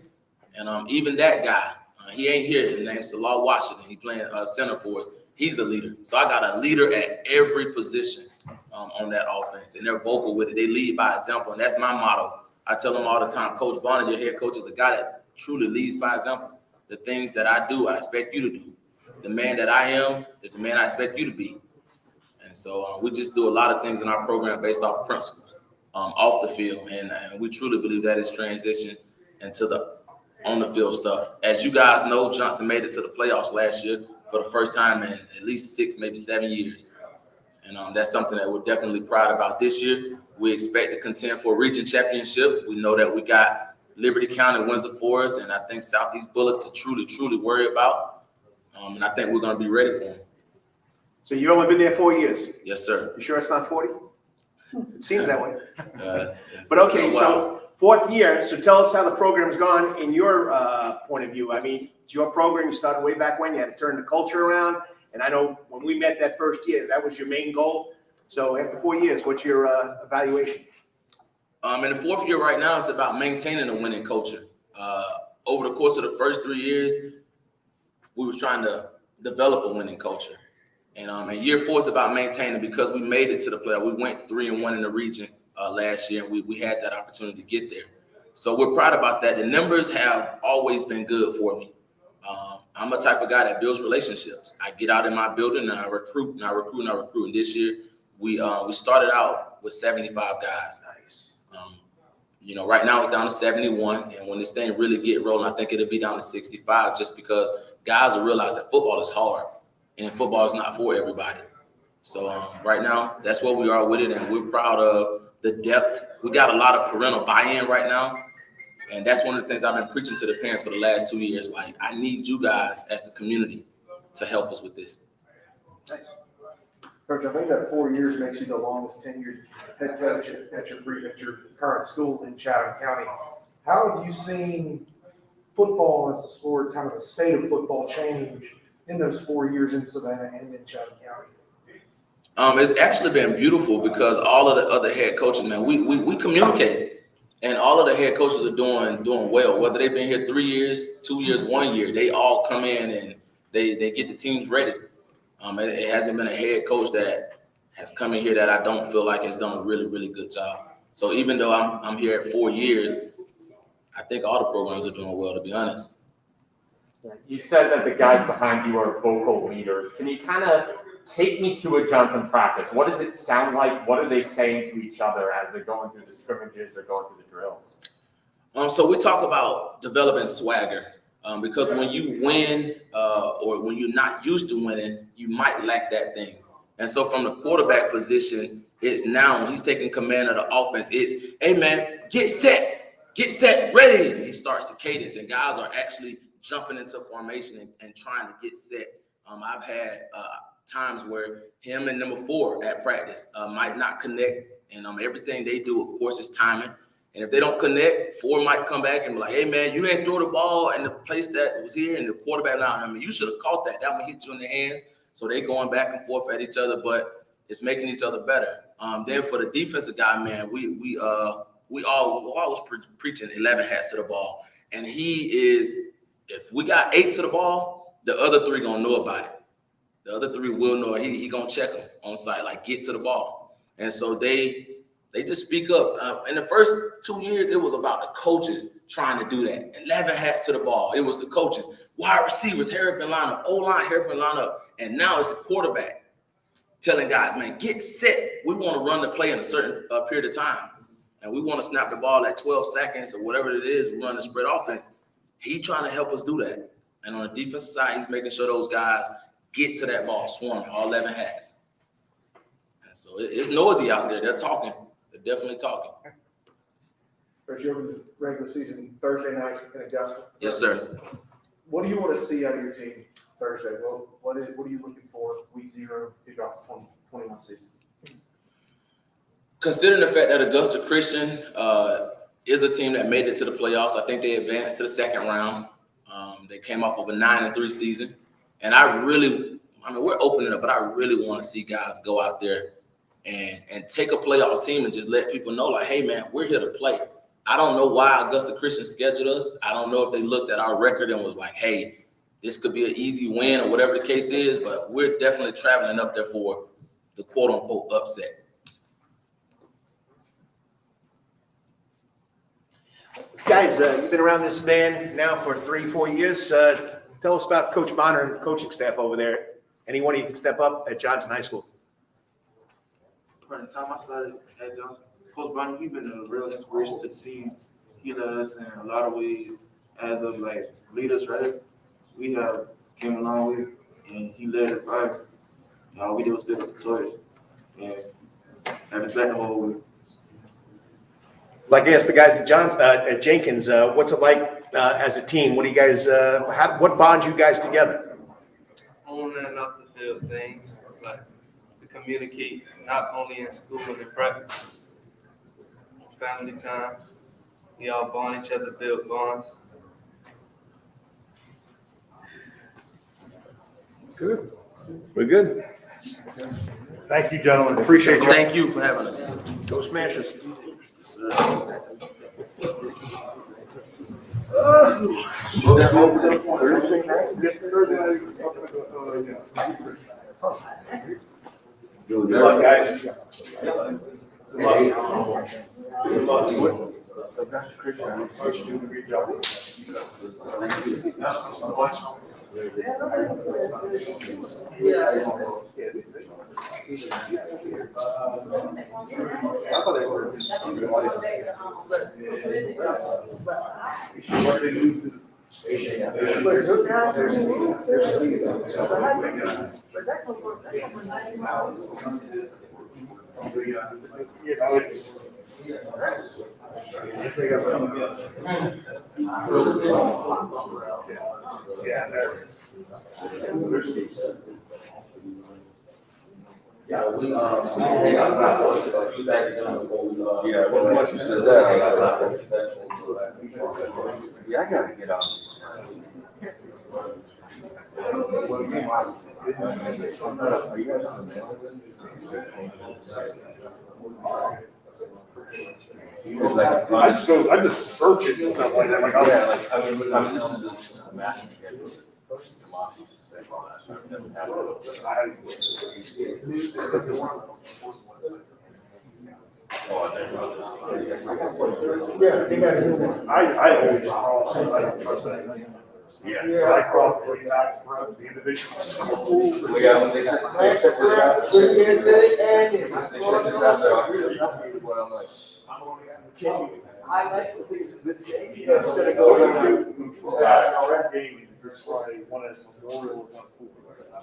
and even that guy, he ain't here. His name's Salah Washington. He playing center for us. He's a leader. So I got a leader at every position on that offense, and they're vocal with it. They lead by example, and that's my motto. I tell them all the time, Coach Bonner, your head coach, is the guy that truly leads by example. The things that I do, I expect you to do. The man that I am is the man I expect you to be. And so we just do a lot of things in our program based off principles off the field, and we truly believe that is transition into the on the field stuff. As you guys know, Johnson made it to the playoffs last year for the first time in at least 6, maybe 7 years. And that's something that we're definitely proud about this year. We expect to contend for a region championship. We know that we got Liberty County, Windsor Forest, and I think Southeast Bullock to truly worry about. And I think we're going to be ready for them. So you've only been there 4 years? Yes, sir. You sure it's not 40? It seems that way. But okay, so 4th year. So tell us how the program's gone in your point of view. I mean, it's your program. You started way back when. You had to turn the culture around. And I know when we met that first year, that was your main goal. So after 4 years, what's your evaluation? In the 4th year right now, it's about maintaining a winning culture. Over the course of the first 3 years, we was trying to develop a winning culture. And in year 4 is about maintaining, because we made it to the playoff. We went 3-1 in the region last year, and we had that opportunity to get there. So we're proud about that. The numbers have always been good for me. I'm a type of guy that builds relationships. I get out in my building and I recruit and I recruit and I recruit. And this year we started out with 75 guys. Nice. You know, right now it's down to 71, and when this thing really get rolling, I think it'll be down to 65, just because guys will realize that football is hard and football is not for everybody. So right now, that's where we are with it, and we're proud of the depth. We got a lot of parental buy-in right now, and that's one of the things I've been preaching to the parents for the last 2 years. Like, I need you guys as the community to help us with this. Nice. Coach, I think that 4 years makes you the longest tenured head coach at your current school in Chatham County. How have you seen football as a sport, kind of the state of football, change in those 4 years in Savannah and in Chatham County? It's actually been beautiful, because all of the other head coaches, man, we communicate, and all of the head coaches are doing well. Whether they've been here 3 years, 2 years, 1 year, they all come in and they get the teams ready. It hasn't been a head coach that has come in here that I don't feel like has done a really good job. So even though I'm here at 4 years, I think all the programs are doing well, to be honest. You said that the guys behind you are vocal leaders. Can you kind of take me to a Johnson practice? What does it sound like? What are they saying to each other as they're going through the scrimmages or going through the drills? So we talk about developing swagger, because when you win or when you're not used to winning, you might lack that thing. And so from the quarterback position, it's now when he's taking command of the offense, it's, hey man, get set, ready. And he starts the cadence, and guys are actually jumping into formation and trying to get set. I've had times where him and number 4 at practice might not connect, and everything they do, of course, is timing. And if they don't connect, 4 might come back and be like, hey man, you didn't throw the ball in the place that was here, and the quarterback now, you should have caught that. That one hit you in the hands. So they going back and forth at each other, but it's making each other better. Then for the defensive guy, man, we always preaching 11 hats to the ball, and he is. If we got 8 to the ball, the other 3 gonna know about it. The other 3 will know it. He gonna check them on site, like, get to the ball. And so they just speak up. In the first 2 years, it was about the coaches trying to do that. 11 hats to the ball. It was the coaches, wide receivers, hurry up and line up, O-line, hurry up and line up. And now it's the quarterback telling guys, man, get set. We want to run the play in a certain period of time. And we want to snap the ball at 12 seconds or whatever it is. We run the spread offense. He trying to help us do that. And on the defensive side, he's making sure those guys get to that ball, swarming, all 11 has. And so it's noisy out there. They're talking. They're definitely talking. There's your regular season Thursday night in Augusta. Yes, sir. What do you want to see out of your team Thursday? What are you looking for week 0 to kick off the 2021 season? Considering the fact that Augusta Christian is a team that made it to the playoffs, I think they advanced to the second round. They came off of a 9-3 season. And we're opening up, but I really want to see guys go out there and take a playoff team and just let people know, like, hey, man, we're here to play. I don't know why Augusta Christian scheduled us. I don't know if they looked at our record and was like, hey, this could be an easy win or whatever the case is, but we're definitely traveling up there for the quote-unquote upset. Guys, you've been around this man now for 3-4 years. Tell us about Coach Bonner and the coaching staff over there. Anyone you can step up at Johnson High School? From the time I started at Johnson, Coach Bonner, he's been a real inspiration to the team. He led us in a lot of ways as of like leaders, right? We have came a long way, and he led the vibes. All we did was pick up the toys and have his back the whole way. Like I asked the guys at Jenkins, what's it like as a team? What do you guys? What bonds you guys together? On and off the field things, like to communicate, not only in school but in practice. Family time, we all bond each other, build bonds. Good. We're good. Thank you, gentlemen. Appreciate you. Thank you for having us. Go Smashers. Good luck, guys. Good luck. Once you said that, I gotta get out. I just search it and stuff like that. Like, This is just a massive schedule. I always cross. Yeah, I cross the back front, the individual schools. Instead of going to that game, it's Friday, one at Memorial, one at Pool.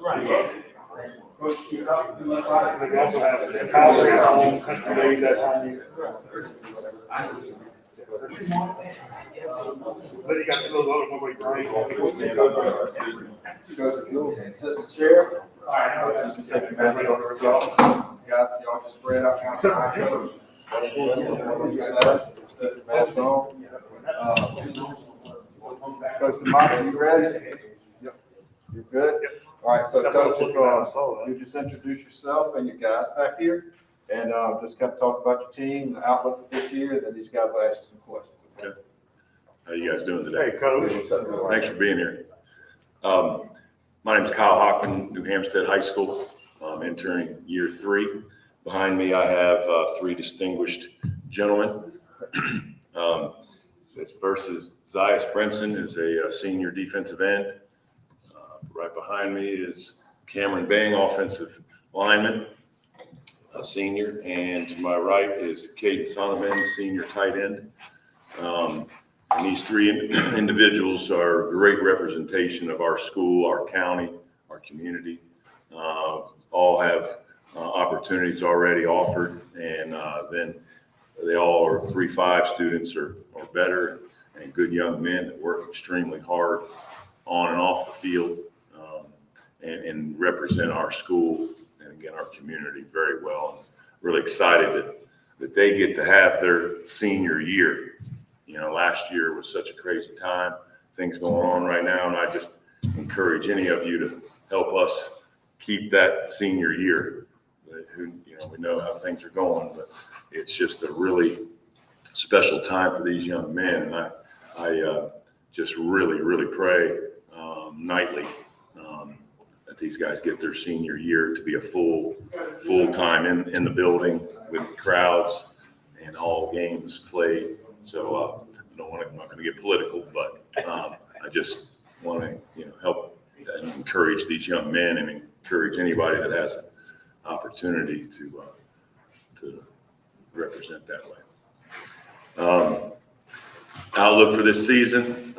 Right. They also have the Calgary at home, Country Days at home. Then you got some of those other nobody brings. Assistant Chair. All right. Y'all just spread out kind of. Mask on. Coach Demasi, you ready? Yep. You're good? Yep. All right, so Coach, you just introduce yourself and your guys back here, and just kind of talk about your team, the outlook for this year, and then these guys will ask you some questions. Okay. How you guys doing today? Hey, Coach. Thanks for being here. My name's Kyle Hockman, New Hampstead High School. I'm entering year 3. Behind me, I have 3 distinguished gentlemen. This first is Zias Brenson, is a senior defensive end. Right behind me is Cameron Bang, offensive lineman, a senior, and to my right is Caden Sonovan, senior tight end. And these three individuals are a great representation of our school, our county, our community. All have opportunities already offered, and then they all are 3-5 students or better, and good young men that work extremely hard on and off the field, and represent our school and again our community very well. And really excited that they get to have their senior year. You know, last year was such a crazy time, things going on right now, and I just encourage any of you to help us keep that senior year. You know, we know how things are going, but it's just a really special time for these young men, and I just really pray nightly that these guys get their senior year to be a full time in the building with crowds and all games played. So I'm not going to get political, but I just want to help and encourage these young men and encourage anybody that has an opportunity to represent that way. Outlook for this season,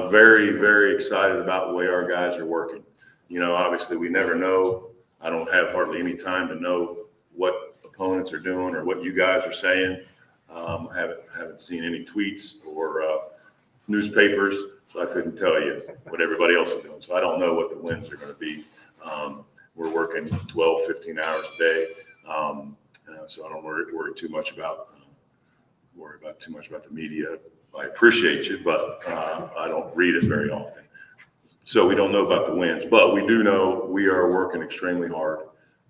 very excited about the way our guys are working. You know, obviously we never know. I don't have hardly any time to know what opponents are doing or what you guys are saying. Haven't seen any tweets or newspapers, so I couldn't tell you what everybody else is doing. So I don't know what the wins are going to be. We're working 12, 15 hours a day, so I don't worry too much about the media. I appreciate you, but I don't read it very often. So we don't know about the wins, but we do know we are working extremely hard.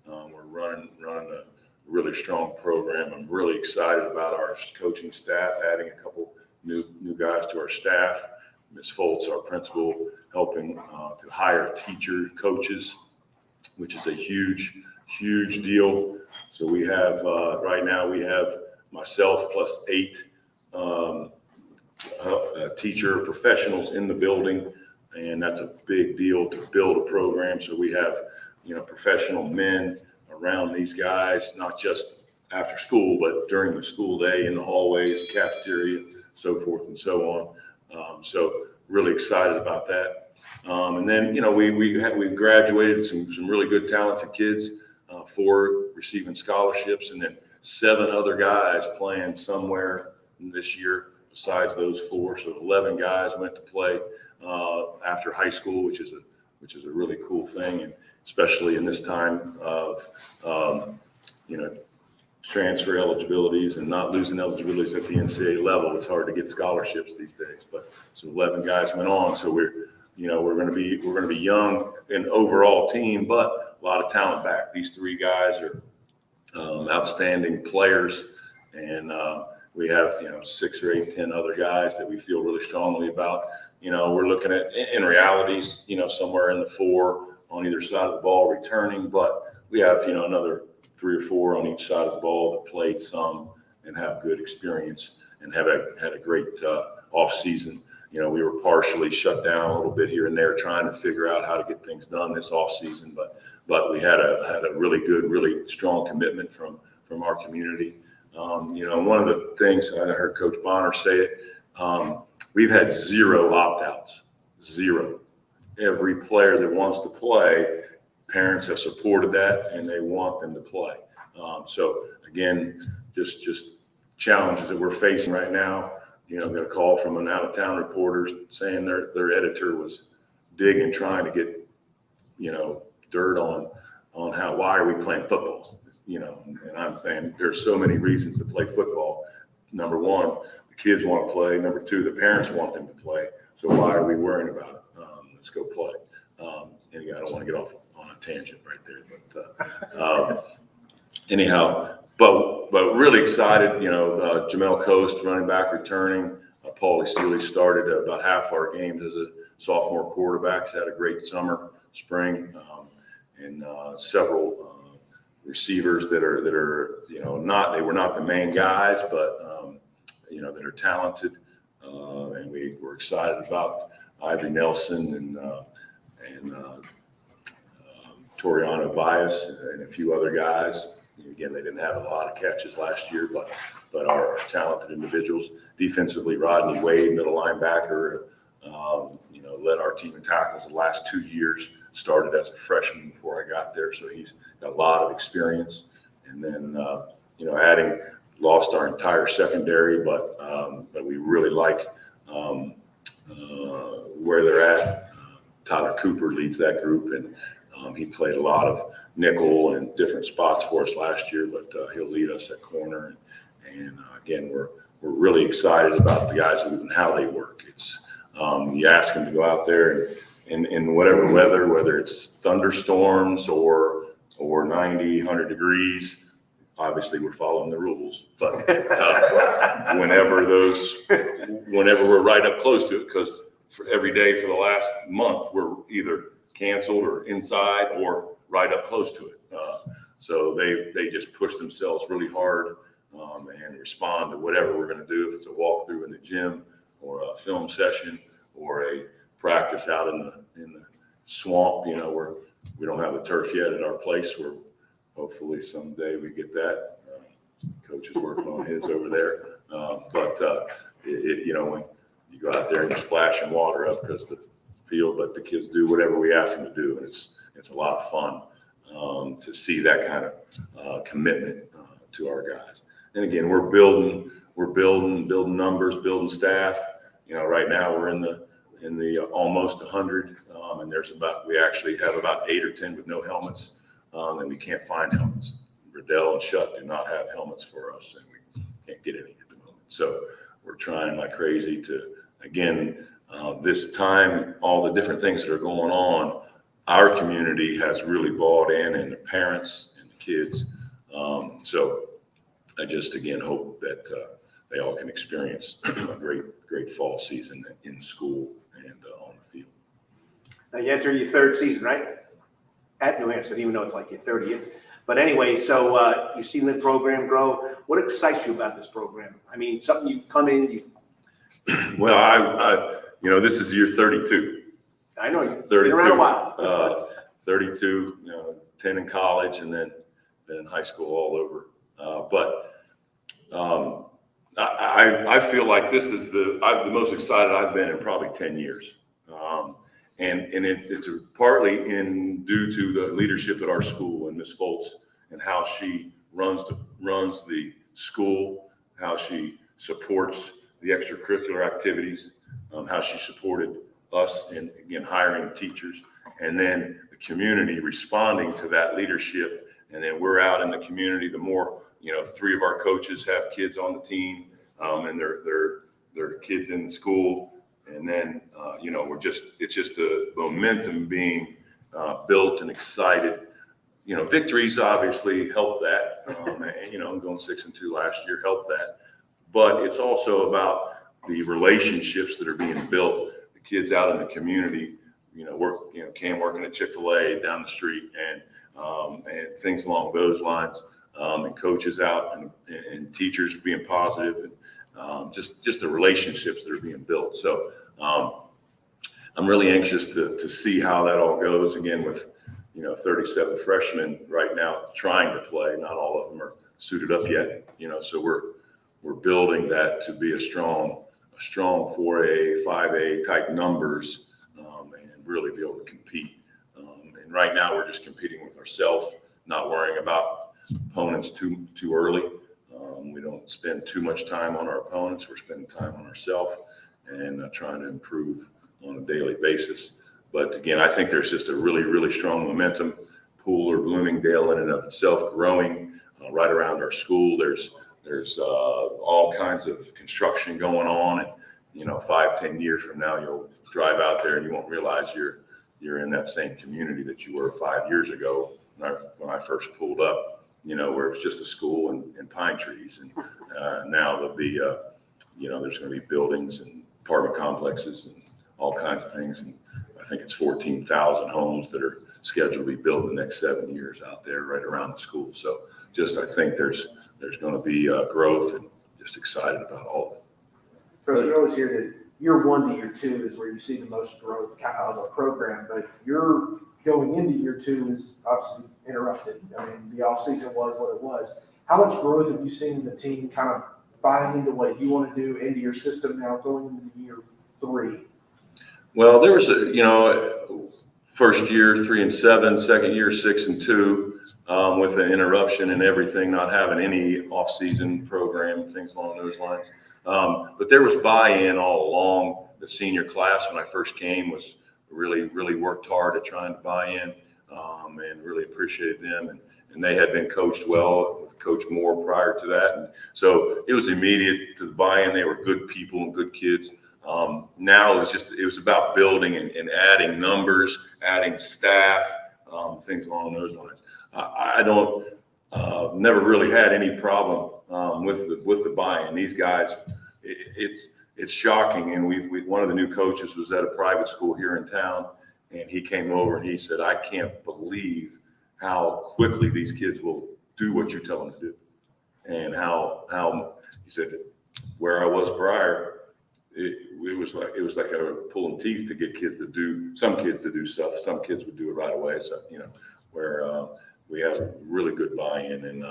We're running a really strong program. I'm really excited about our coaching staff, adding a couple new guys to our staff. Ms. Foltz, our principal, helping to hire coaches, which is a huge deal. So we have, right now we have myself plus 8 teacher professionals in the building, and that's a big deal to build a program. So we have, professional men around these guys, not just after school, but during the school day in the hallways, cafeteria, so forth and so on. So really excited about that. And then, we've graduated some really good talented kids, 4 receiving scholarships, and then 7 other guys playing somewhere this year besides those 4. So 11 guys went to play after high school, which is a really cool thing, and especially in this time of transfer eligibilities and not losing eligibilities at the NCAA level. It's hard to get scholarships these days, but so 11 guys went on. So we're going to be young in overall team, but a lot of talent back. These 3 guys are outstanding players, and we have 6 or 8, 10 other guys that we feel really strongly about. We're looking at, in realities, somewhere in the 4 on either side of the ball returning, but we have another 3 or 4 on each side of the ball that played some and have good experience and had a great off season. We were partially shut down a little bit here and there trying to figure out how to get things done this off season, but we had a really good, really strong commitment from our community. One of the things I heard Coach Bonner say it, we've had 0 opt-outs, 0. Every player that wants to play, parents have supported that and they want them to play. So again, just challenges that we're facing right now. Got a call from an out-of-town reporter saying their editor was digging, trying to get, dirt on why are we playing football? And I'm saying there's so many reasons to play football. Number 1, the kids want to play. Number 2, the parents want them to play. So why are we worrying about it? Let's go play. And I don't want to get off on a tangent right there, but anyhow, but really excited. Jamel Coast, running back, returning. Paulie Seeley started about half our games as a sophomore quarterback. He's had a great spring, and several receivers that are they were not the main guys, but that are talented, and we were excited about Ivory Nelson and Toriano Bias and a few other guys. Again, they didn't have a lot of catches last year, but are talented individuals. Defensively, Rodney Wade, middle linebacker, led our team in tackles the last 2 years. Started as a freshman before I got there, so he's got a lot of experience. And then, lost our entire secondary, but we really like where they're at. Tyler Cooper leads that group, and he played a lot of nickel and different spots for us last year, but he'll lead us at corner. And again, we're really excited about the guys and how they work. It's you ask them to go out there and in whatever weather, whether it's thunderstorms or 90, 100 degrees. Obviously, we're following the rules, but whenever we're right up close to it, because for every day for the last month, we're either canceled or inside or right up close to it. So they just push themselves really hard and respond to whatever we're going to do. If it's a walkthrough in the gym or a film session or a practice out in the swamp, where we don't have the turf yet at our place. We're hopefully someday we get that. Coach is working on his over there. But when you go out there and you're splashing water up because the field, let the kids do whatever we ask them to do. And it's a lot of fun to see that kind of commitment to our guys. And again, we're building numbers, building staff. Right now we're in the almost 100, and we actually have about 8 or 10 with no helmets, and we can't find helmets. Riddell and Shutt do not have helmets for us, and we can't get any at the moment. So we're trying like crazy to, again, this time, all the different things that are going on, our community has really bought in, and the parents and the kids. So I just, again, hope that they all can experience a great fall season in school and on the field. Now you enter your 3rd season, right? At New Hampstead, even though it's like your 30th. But anyway, so you've seen the program grow. What excites you about this program? I mean, something you've come in, Well, I this is year 32. I know you've 32, been around a while. 32, 10 in college, and then high school all over. I feel like this is the most excited I've been in probably 10 years. And it's partly due to the leadership at our school and Ms. Foltz and how she runs the school, how she supports the extracurricular activities, how she supported us in, again, hiring teachers, and then the community responding to that leadership. And then we're out in the community. The more, 3 of our coaches have kids on the team, and they're kids in the school. And then, it's just the momentum being built and excited. Victories obviously help that. Going 6-2 last year helped that. But it's also about the relationships that are being built. The kids out in the community, Cam working at Chick-fil-A down the street and things along those lines, and coaches out and teachers being positive and just the relationships that are being built. So I'm really anxious to see how that all goes. Again, with 37 freshmen right now trying to play. Not all of them are suited up yet. So we're building that to be a strong 4A, 5A type numbers, and really be able to compete. And right now we're just competing with ourselves, not worrying about opponents too early. We don't spend too much time on our opponents. We're spending time on ourselves and trying to improve on a daily basis. But again, I think there's just a really, really strong momentum. Pool or Bloomingdale in and of itself growing right around our school. There's all kinds of construction going on, and 5-10 years from now, you'll drive out there and you won't realize you're in that same community that you were 5 years ago when I first pulled up. Where it was just a school and pine trees, and now there'll be there's going to be buildings and apartment complexes and all kinds of things. And I think it's 14,000 homes that are scheduled to be built in the next 7 years out there right around the school. So I think there's going to be growth, and just excited about all of it. Coach, you always hear that year 1 to year 2 is where you see the most growth out of the program, but you're going into year 2 is obviously interrupted. I mean, the offseason was what it was. How much growth have you seen in the team kind of buying into what you want to do into your system now going into year 3? Well, there was first year 3-7, second year 6-2, with an interruption and everything, not having any off-season program, things along those lines. But there was buy-in all along. The senior class when I first came was really worked hard at trying to buy in, and really appreciated them. And they had been coached well with Coach Moore prior to that. And so it was immediate to the buy-in. They were good people and good kids. Now it was about building and adding numbers, adding staff, things along those lines. I don't, never really had any problem with the buy-in. These guys, it's shocking. And one of the new coaches was at a private school here in town, and he came over and he said, "I can't believe how quickly these kids will do what you tell them to do." And how he said, where I was prior, it was like I was pulling teeth to get some kids to do stuff. Some kids would do it right away. So, where we have really good buy-in, and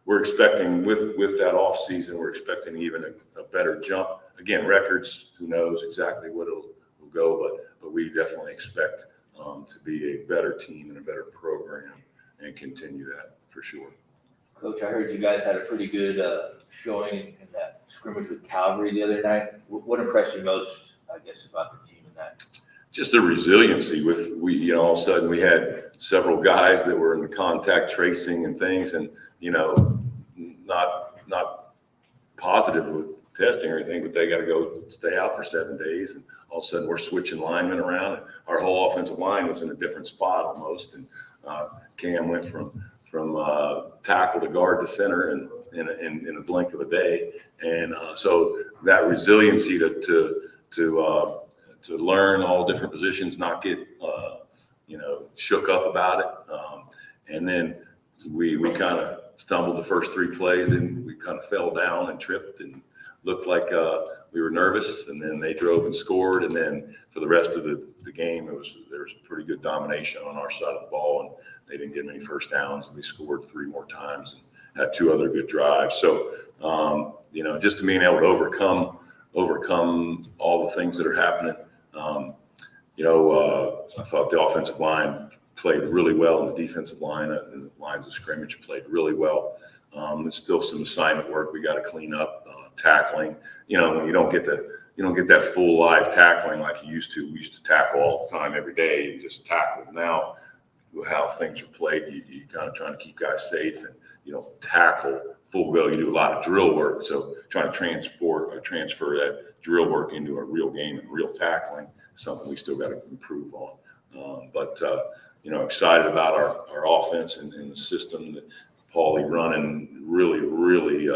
we're expecting with that off season, we're expecting even a better jump. Again, records, who knows exactly what it'll go, but we definitely expect to be a better team and a better program and continue that for sure. Coach, I heard you guys had a pretty good showing in that scrimmage with Calvary the other night. What impressed you most, I guess, about the team in that? Just the resiliency all of a sudden we had several guys that were in the contact tracing and things, and, not positive with testing or anything, but they got to go stay out for 7 days. And all of a sudden we're switching linemen around, and our whole offensive line was in a different spot almost. And Cam went from tackle to guard to center in a blink of a day. And so that resiliency to learn all different positions, not get shook up about it. And then we kind of stumbled the first 3 plays, and we kind of fell down and tripped and looked like we were nervous. And then they drove and scored. And then for the rest of the game, there was pretty good domination on our side of the ball, and they didn't get many first downs, and we scored 3 more times and had 2 other good drives. So, just being able to overcome all the things that are happening. I thought the offensive line played really well, and the defensive line and the lines of scrimmage played really well. There's still some assignment work we got to clean up, tackling. When you don't get that full live tackling like you used to. We used to tackle all the time, every day, and just tackle. Now, how things are played, you kind of trying to keep guys safe, and you don't tackle full go. You do a lot of drill work, so trying to transfer that drill work into a real game and real tackling is something we still got to improve on. Excited about our offense and the system that Paulie running. Really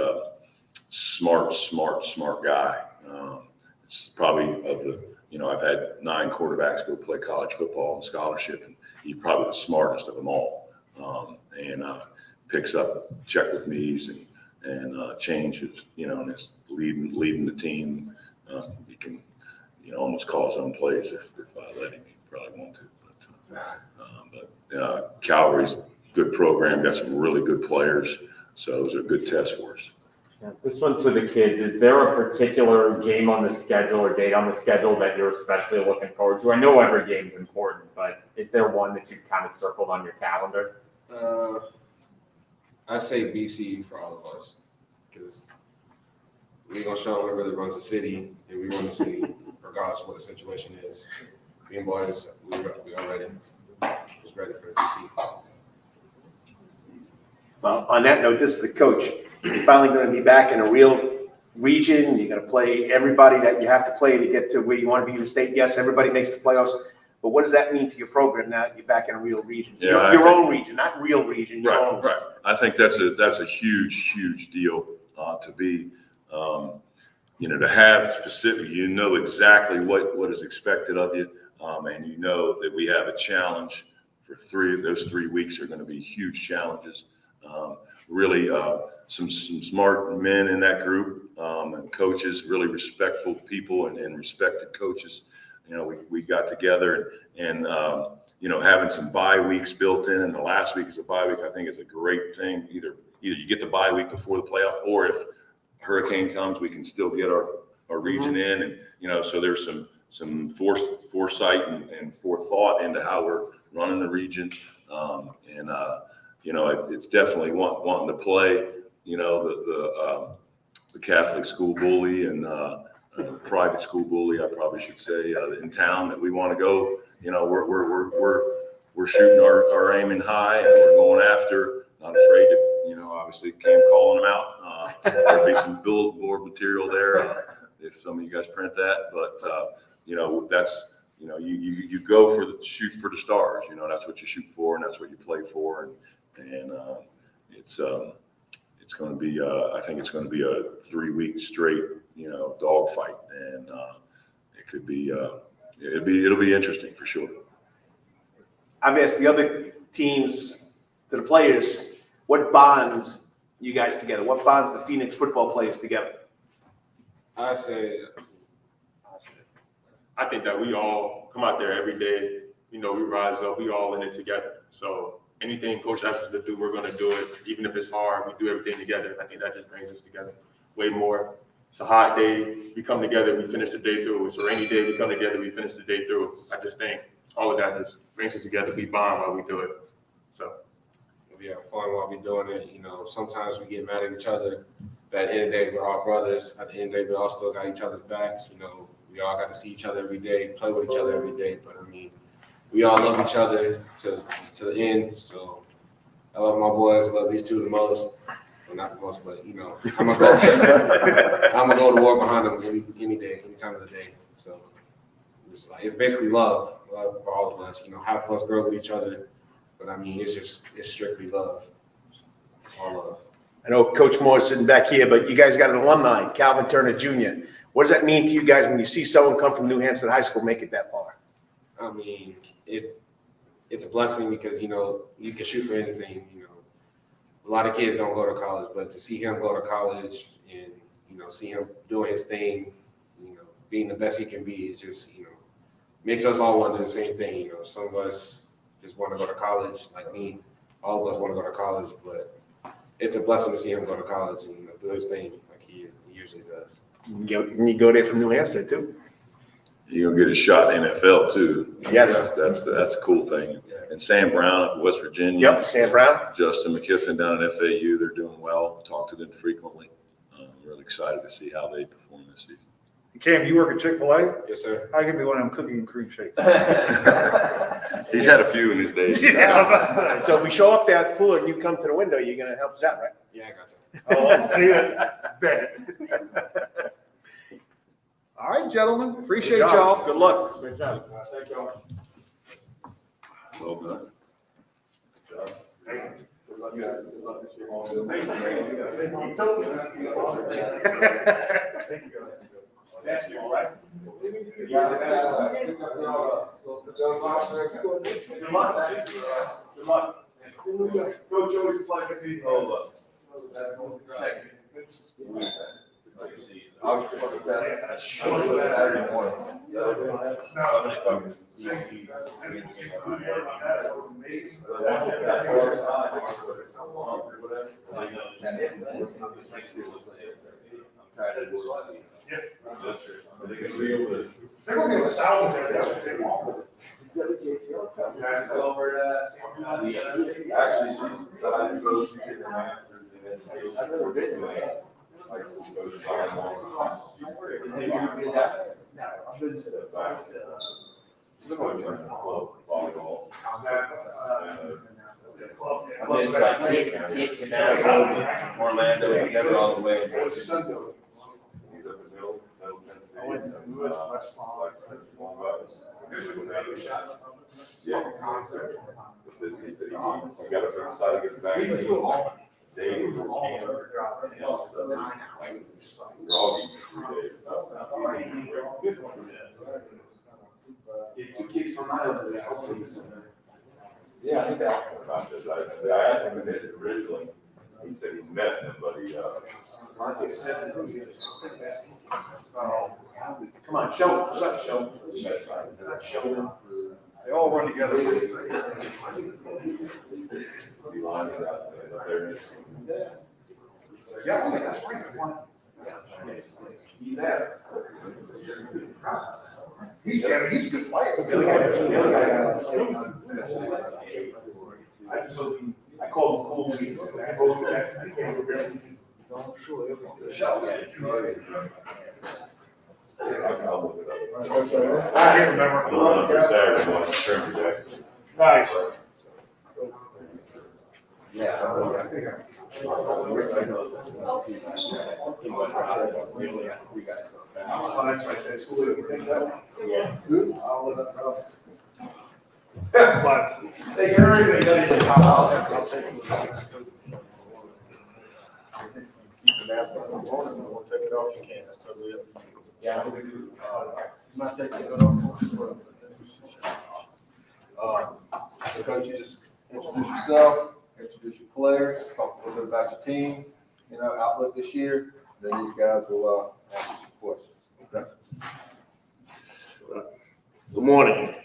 smart guy. It's probably I've had 9 quarterbacks go play college football on scholarship, and he's probably the smartest of them all. And picks up check with me's and changes, and is leading the team. He can, almost call his own plays if I let him. He probably want to. But Calvary's good program, got some really good players, so it was a good test for us. Yeah, this one's for the kids. Is there a particular game on the schedule or date on the schedule that you're especially looking forward to? I know every game's important, but is there one that you've kind of circled on your calendar? I'd say BC for all of us, because we're going to show them what really runs the city, and we run the city regardless of what the situation is. Me and boys, we are ready. Just ready for BC. Well, on that note, this is the coach. You're finally going to be back in a real region. You're going to play everybody that you have to play to get to where you want to be in the state. Yes, everybody makes the playoffs. But what does that mean to your program now that you're back in a real region? Yeah, your own region, not real region. Your own. Right. I think that's a huge deal to be, to have specific. Exactly what is expected of you, and that we have a challenge for those 3 weeks are going to be huge challenges. Really, some smart men in that group and coaches, really respectful people and respected coaches. You know, we got together and you know, having some bye weeks built in, and the last week is a bye week, I think is a great thing. Either you get the bye week before the playoff, or if hurricane comes, we can still get our region in. And, you know, so there's some foresight and forethought into how we're running the region. You know, it's definitely wanting to play, you know, the Catholic school bully and private school bully, I probably should say, in town that we want to go. You know, we're shooting our aiming high, and we're going after, not afraid to, you know, obviously Cam calling them out. There'll be some billboard material there if some of you guys print that, but you know, that's, you know, you go for shoot for the stars. You know, that's what you shoot for, and that's what you play for, and it's going to be I think it's going to be a 3-week straight, you know, dogfight, and it could be it'll be interesting for sure. I've asked the other teams, to the players, what bonds you guys together? What bonds the Phoenix football players together? I think that we all come out there every day. You know, we rise up. We all in it together. So anything Coach asks us to do, we're going to do it. Even if it's hard, we do everything together. I think that just brings us together way more. It's a hot day. We come together. We finish the day through. It's a rainy day. We come together. We finish the day through. I just think all of that just brings us together. We bond while we do it. So we have fun while we're doing it. You know, sometimes we get mad at each other, but at the end of the day, we're all brothers. At the end of the day, we all still got each other's backs. You know, we all got to see each other every day, play with each other every day. But I mean, we all love each other to the end. So I love my boys. I love these two the most. Well, not the most, but you know, I'm gonna go to war behind them any day, any time of the day. So it's basically love for all of us. You know, half of us grow with each other, but I mean, it's strictly love. It's all love. I know Coach Moore is sitting back here, but you guys got an alumni, Calvin Turner Jr. What does that mean to you guys when you see someone come from New Hampstead High School make it that far? I mean, it's a blessing because, you know, you can shoot for anything. You know, a lot of kids don't go to college, but to see him go to college and, you know, see him doing his thing, you know, being the best he can be, is just, you know, makes us all want to do the same thing. You know, some of us just want to go to college, like me. All of us want to go to college, but it's a blessing to see him go to college and, you know, do his thing like he usually does. You go there from New Hampstead too. You're gonna get a shot in NFL too. Yes, that's a cool thing. And Sam Brown of West Virginia. Yep, Sam Brown. Justin McKisson down at FAU. They're doing well. Talk to them frequently. Really excited to see how they perform this season. Cam, you work at Chick-fil-A? Yes, sir. I give me one of them cookie and cream shakes. He's had a few in his days. Yeah. So if we show up there at the pool and you come to the window, you're gonna help us out, right? Yeah, I got you. Oh, see that? Bet. All right, gentlemen. Appreciate y'all. Good luck. great job. Thank y'all. Well done. Good luck, guys. Good luck this year. Thank you, all right? Good luck. Good luck. Coach, always a pleasure to see you. Saturday morning. They're gonna be able to salvage that, that's what they want. Actually, she's decided to go to get her master's in education. I've never been to that. It's like Cape Canaveral, Orlando, together all the way. Yeah. We got to start to get back. Days for camp. We're all eating 3 days. Yeah, 2 kids from Iowa, hopefully. Yeah, I think I asked him about this. I asked him originally. He said he's met him, but he. Come on, show them. Show them. Show them. They all run together. Yeah, that's right. He's there. He's a good player. I just hope I called him cool. I can't remember. Nice. Yeah. Oh, that's right. That's cool. You think that one? Yeah. But they can everything. Keep the mask on, if you want to take it off, you can, that's totally up to you. Yeah, I'm not taking it off. So coach, you just introduce yourself, introduce your players, talk a little bit about your team, outlook this year, then these guys will answer some questions. Okay? Good morning.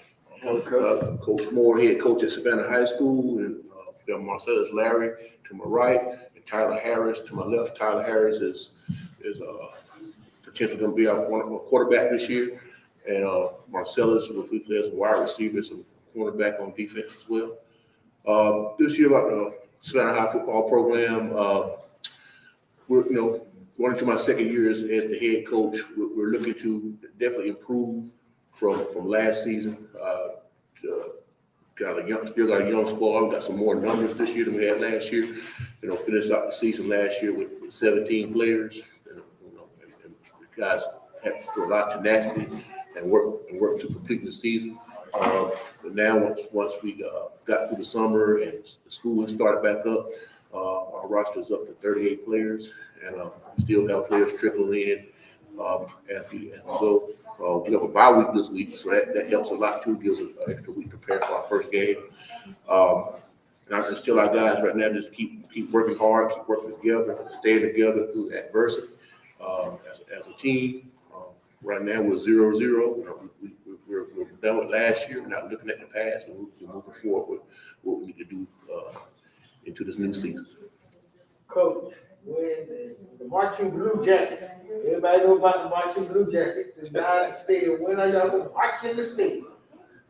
Coach Moore, head coach at Savannah High School, and we have Marcellus Larry to my right, and Tyler Harris to my left. Tyler Harris is potentially going to be our quarterback this year, and Marcellus, which we as a wide receiver, is a cornerback on defense as well. This year, about the Savannah High football program, we're going into my second year as the head coach. We're looking to definitely improve from last season. Still got a young squad. We got some more numbers this year than we had last year. Finished out the season last year with 17 players. And the guys had to throw a lot of tenacity and work to complete the season. But now once we got through the summer and the school started back up, our roster is up to 38 players, and we still have players trickling in as we go. We have a bye week this week, so that helps a lot too. Gives us an extra week to prepare for our first game. And I just tell our guys right now, just keep working hard, keep working together, staying together through adversity as a team. Right now we're 0-0. We're done with last year. We're not looking at the past, and we're moving forward with what we need to do into this new season. Coach, when the Marching Blue Jackets, everybody know about the Marching Blue Jackets, it's not the stadium. When are y'all going to march in the stadium?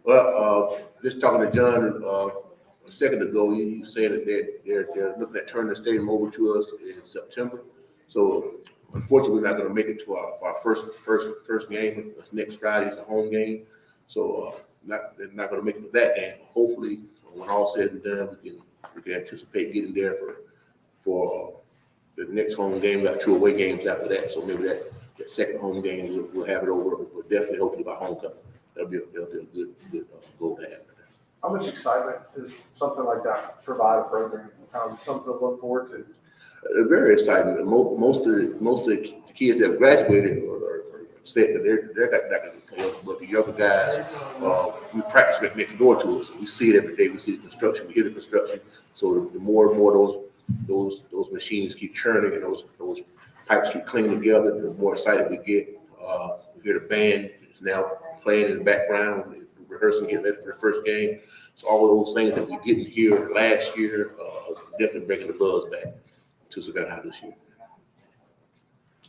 Well, just talking to John a second ago, he said that they're looking at turning the stadium over to us in September. So unfortunately, we're not going to make it to our first game. Next Friday is a home game, so they're not going to make it to that game. Hopefully, when all said and done, we can anticipate getting there for the next home game. We got 2 away games after that, so maybe that second home game we'll have it over. But definitely, hopefully by homecoming, that'll be a good goal to have. How much excitement does something like that provide a program? Something to look forward to? Very exciting. Most of the kids that graduated are said that they're not going to play, but the younger guys, we practice right next door to us. We see it every day. We see the construction. We hear the construction. So the more and more those machines keep churning and those pipes keep clinging together, the more excited we get. We hear the band is now playing in the background, rehearsing, getting ready for the first game. So all of those things that we didn't hear last year, definitely bringing the buzz back to Savannah High this year.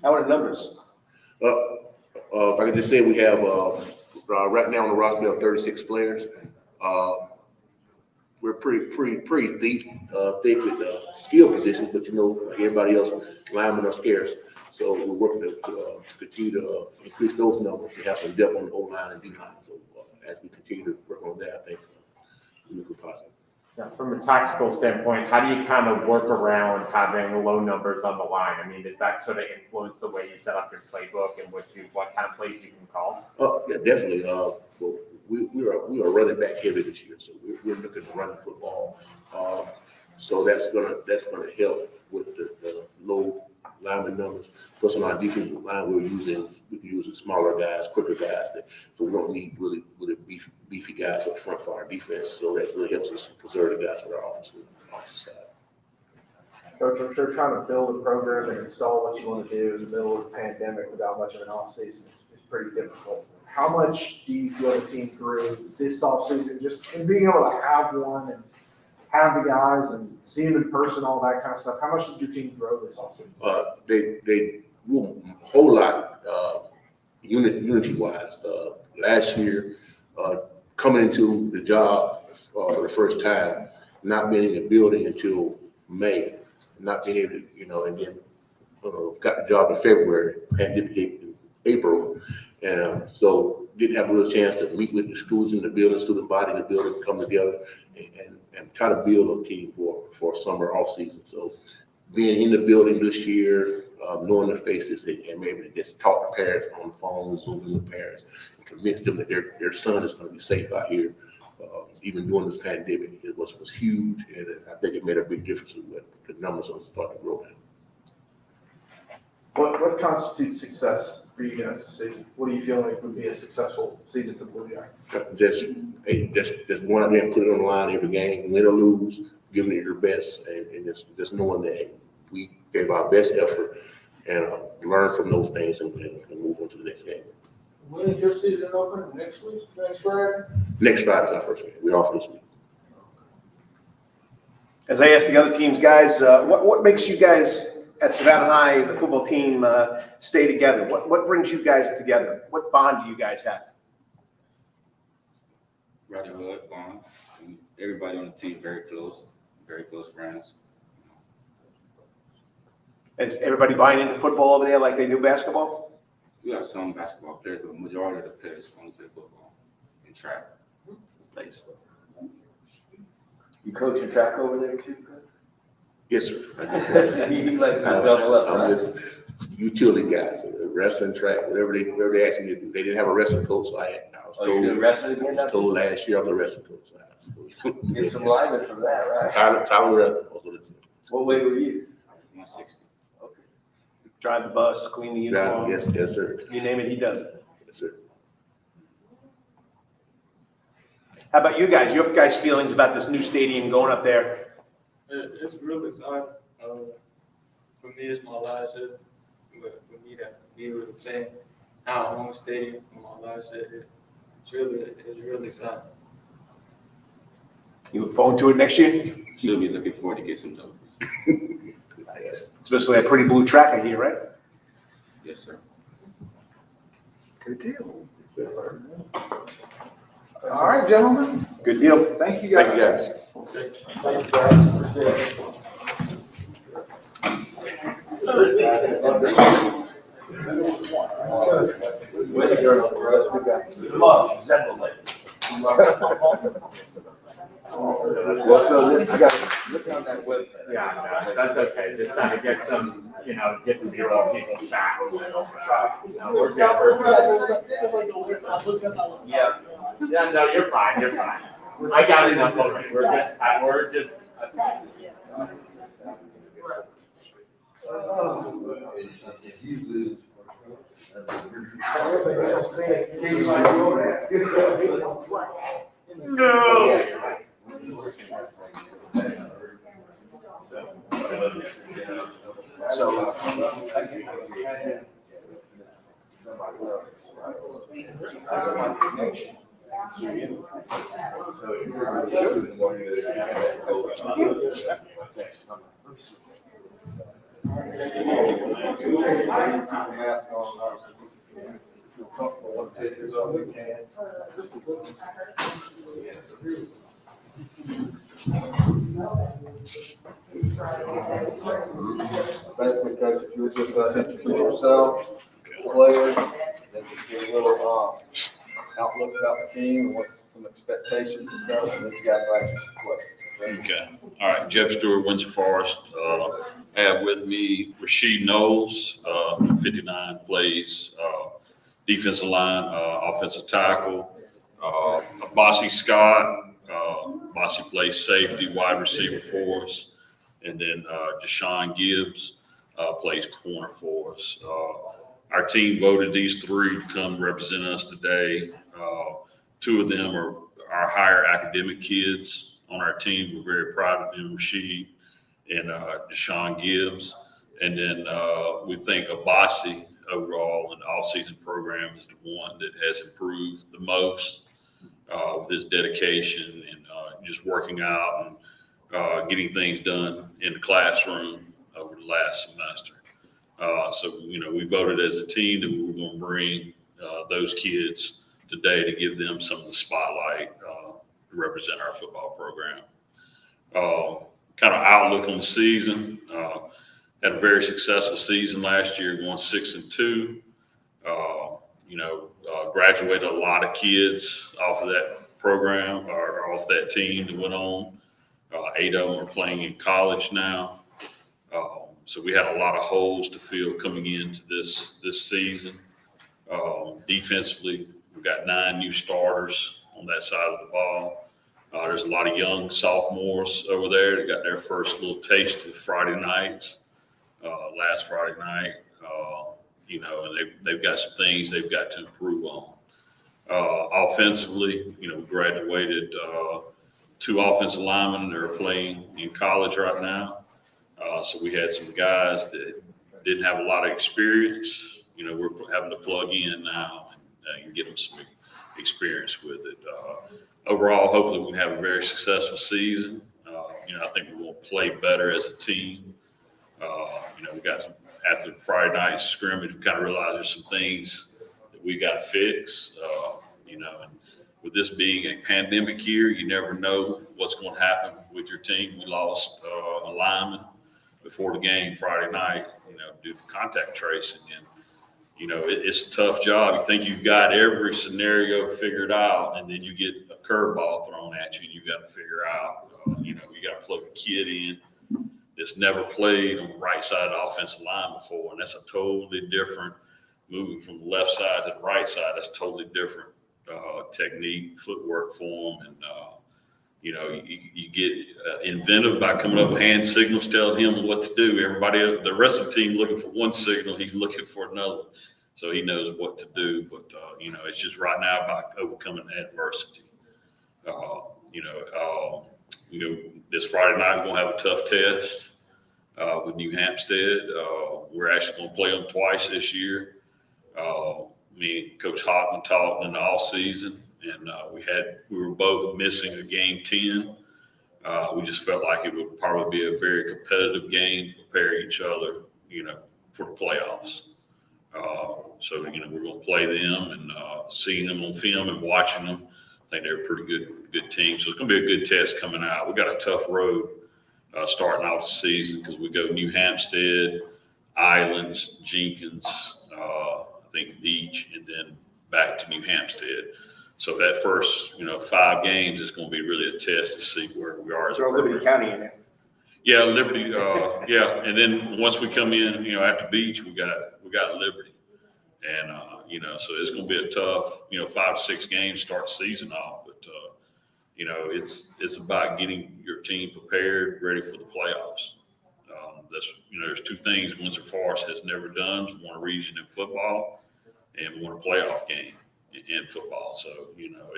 How are the numbers? If I could just say, we have right now on the roster we have 36 players. We're pretty thick with skill positions, but everybody else linemen are scarce. So we're working to continue to increase those numbers. We have some depth on the O-line and D-line. So as we continue to work on that, I think we look positive. Yeah, from a tactical standpoint, how do you kind of work around having low numbers on the line? I mean, does that sort of influence the way you set up your playbook and what kind of plays you can call? Yeah, definitely. We are running back heavy this year, so we're looking to run the football. So that's gonna help with the low lineman numbers. Plus, on our defensive line, we can use smaller guys, quicker guys. So we don't need really beefy guys up front for our defense. So that really helps us preserve the guys for our offensive side. Coach, I'm sure trying to build a program and install what you want to do in the middle of the pandemic without much of an off season is pretty difficult. How much do you feel the team grew this offseason, just in being able to have one and have the guys and see them in person, all that kind of stuff? How much did your team grow this offseason? They grew a whole lot, unity wise. Last year, coming into the job for the first time, not being in the building until May, not being able to, and then got the job in February, pandemic hit in April, and so didn't have a real chance to meet with the schools in the building, student body in the building, come together and try to build a team for summer off season. So being in the building this year, knowing the faces and maybe just talk to parents on the phone, Zoom with parents, and convince them that their son is going to be safe out here, even during this pandemic. It was huge, and I think it made a big difference in what the numbers are starting to grow in. What constitutes success for you guys this season? What do you feel like would be a successful season for the Blue Jackets? Just going out there and put it on the line every game, win or lose, giving it your best, and just knowing that we gave our best effort and learn from those things and move on to the next game. When is your season open? Next week? Next Friday? Next Friday is our first game. We're off this week. As I asked the other teams, guys, what makes you guys at Savannah High, the football team, stay together? What brings you guys together? What bond do you guys have? Brotherhood bond. And everybody on the team very close friends. Is everybody buying into football over there like they do basketball? We have some basketball players, but the majority of the players only play football and track. Nice. You coaching track over there too, Coach? Yes, sir. You like to double up, right? I'm just utility guys, wrestling, track, whatever they asked me to do. They didn't have a wrestling coach, so I was told. You doing wrestling again? I was told last year I'm the wrestling coach. Get some linemen from that, right? Tyler. What weight were you? 160. Okay. Drive the bus, clean the uniform. Yes, sir. You name it, he does it. Yes, sir. How about you guys? Your guys' feelings about this new stadium going up there? It's real exciting. For me, it's my last year. But for me to be able to play our home stadium on my last year, it's really exciting. You look forward to it next year? Should be looking forward to get some numbers. Especially a pretty blue track I hear, right? Yes, sir. Good deal. All right, gentlemen. Good deal. Thank you guys. Thank you, guys. Thank you, guys. Appreciate it. Well, so I got to look on that website. Yeah, no, that's okay. Just trying to get some, get some people back. We're good. Yeah. Yeah, no, you're fine. You're fine. I got enough already. We're just. No. So, Basically, Coach, if you would just introduce yourself, players, and just give a little outlook about the team and what's some expectations and stuff, and these guys will ask you some questions. Okay. All right. Jeff Stewart, Windsor Forest. I have with me Rasheed Knowles, 59 plays, defensive line, offensive tackle. Bossy Scott, Bossy plays safety, wide receiver for us. And then Deshaun Gibbs plays corner for us. Our team voted these three to come represent us today. Two of them are our higher academic kids on our team. We're very proud of them, Rasheed and Deshaun Gibbs. And then we think Abasi overall, and the off-season program is the one that has improved the most with his dedication and just working out and getting things done in the classroom over the last semester. So, we voted as a team that we were going to bring those kids today to give them some of the spotlight to represent our football program. Kind of outlook on the season. Had a very successful season last year, going 6-2. Graduated a lot of kids off of that program or off that team that went on. 8 of them are playing in college now. So we had a lot of holes to fill coming into this season. Defensively, we've got 9 new starters on that side of the ball. There's a lot of young sophomores over there that got their first little taste of Friday nights. Last Friday night, and they've got some things they've got to improve on. Offensively, we graduated 2 offensive linemen that are playing in college right now. So we had some guys that didn't have a lot of experience. We're having to plug in now and get them some experience with it. Overall, hopefully we can have a very successful season. I think we're going to play better as a team. We got after Friday night scrimmage, we kind of realized there's some things that we got to fix. And with this being a pandemic year, you never know what's going to happen with your team. We lost a lineman before the game Friday night, due to contact tracing. And, it's a tough job. You think you've got every scenario figured out, and then you get a curveball thrown at you, and you've got to figure out, you got to plug a kid in that's never played on the right side of the offensive line before. And that's a totally different moving from the left side to the right side. That's totally different technique, footwork for him. And, you get inventive by coming up with hand signals, telling him what to do. Everybody else, the rest of the team looking for one signal, he's looking for another. So he knows what to do. But, it's just right now about overcoming adversity. This Friday night, we're going to have a tough test with New Hampstead. We're actually going to play them twice this year. Me and Coach Hockman talked in the off season, and we were both missing a game 10. We just felt like it would probably be a very competitive game to prepare each other, for the playoffs. So we're going to play them, and seeing them on film and watching them, I think they're a pretty good team. So it's going to be a good test coming out. We got a tough road starting out the season because we go New Hampstead, Islands, Jenkins, I think Beach, and then back to New Hampstead. So that first, 5 games is going to be really a test to see where we are as a program. Liberty County in it. Yeah, Liberty. Yeah, and then once we come in, after Beach, we got Liberty, and so it's going to be a tough, 5 to 6 games start the season off. But it's about getting your team prepared, ready for the playoffs. There's 2 things Windsor Forest has never done: is won a region in football and won a playoff game in football. So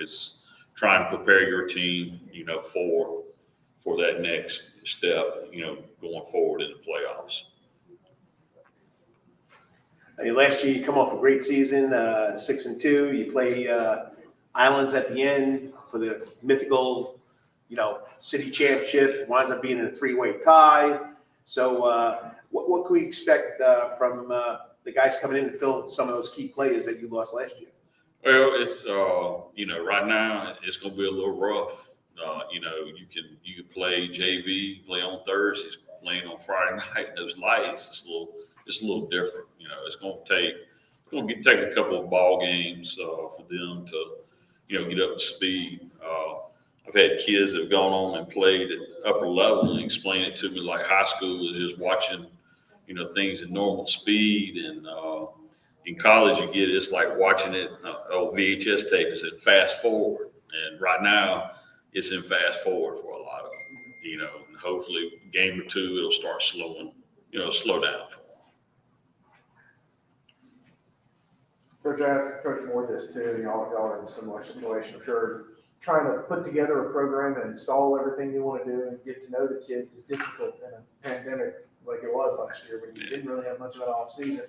it's trying to prepare your team, for that next step, going forward in the playoffs. Last year, you come off a great season, 6-2. You play Islands at the end for the mythical, city championship. It winds up being in a 3-way tie. So what can we expect from the guys coming in to fill some of those key players that you lost last year? Well, it's right now it's going to be a little rough. You can play JV, play on Thursdays, playing on Friday night. Those lights, it's a little different. It's going to take a couple of ball games for them to get up to speed. I've had kids that have gone on and played at upper level and explain it to me like high school is just watching things at normal speed, and in college you get it's like watching it on VHS tape. It's at fast forward, and right now it's in fast forward for a lot of them, and hopefully game or 2, it'll start slow down for them. Coach, I asked Coach Moore this too. Y'all are in a similar situation, I'm sure. Trying to put together a program and install everything you want to do and get to know the kids is difficult in a pandemic like it was last year when you didn't really have much of an off season.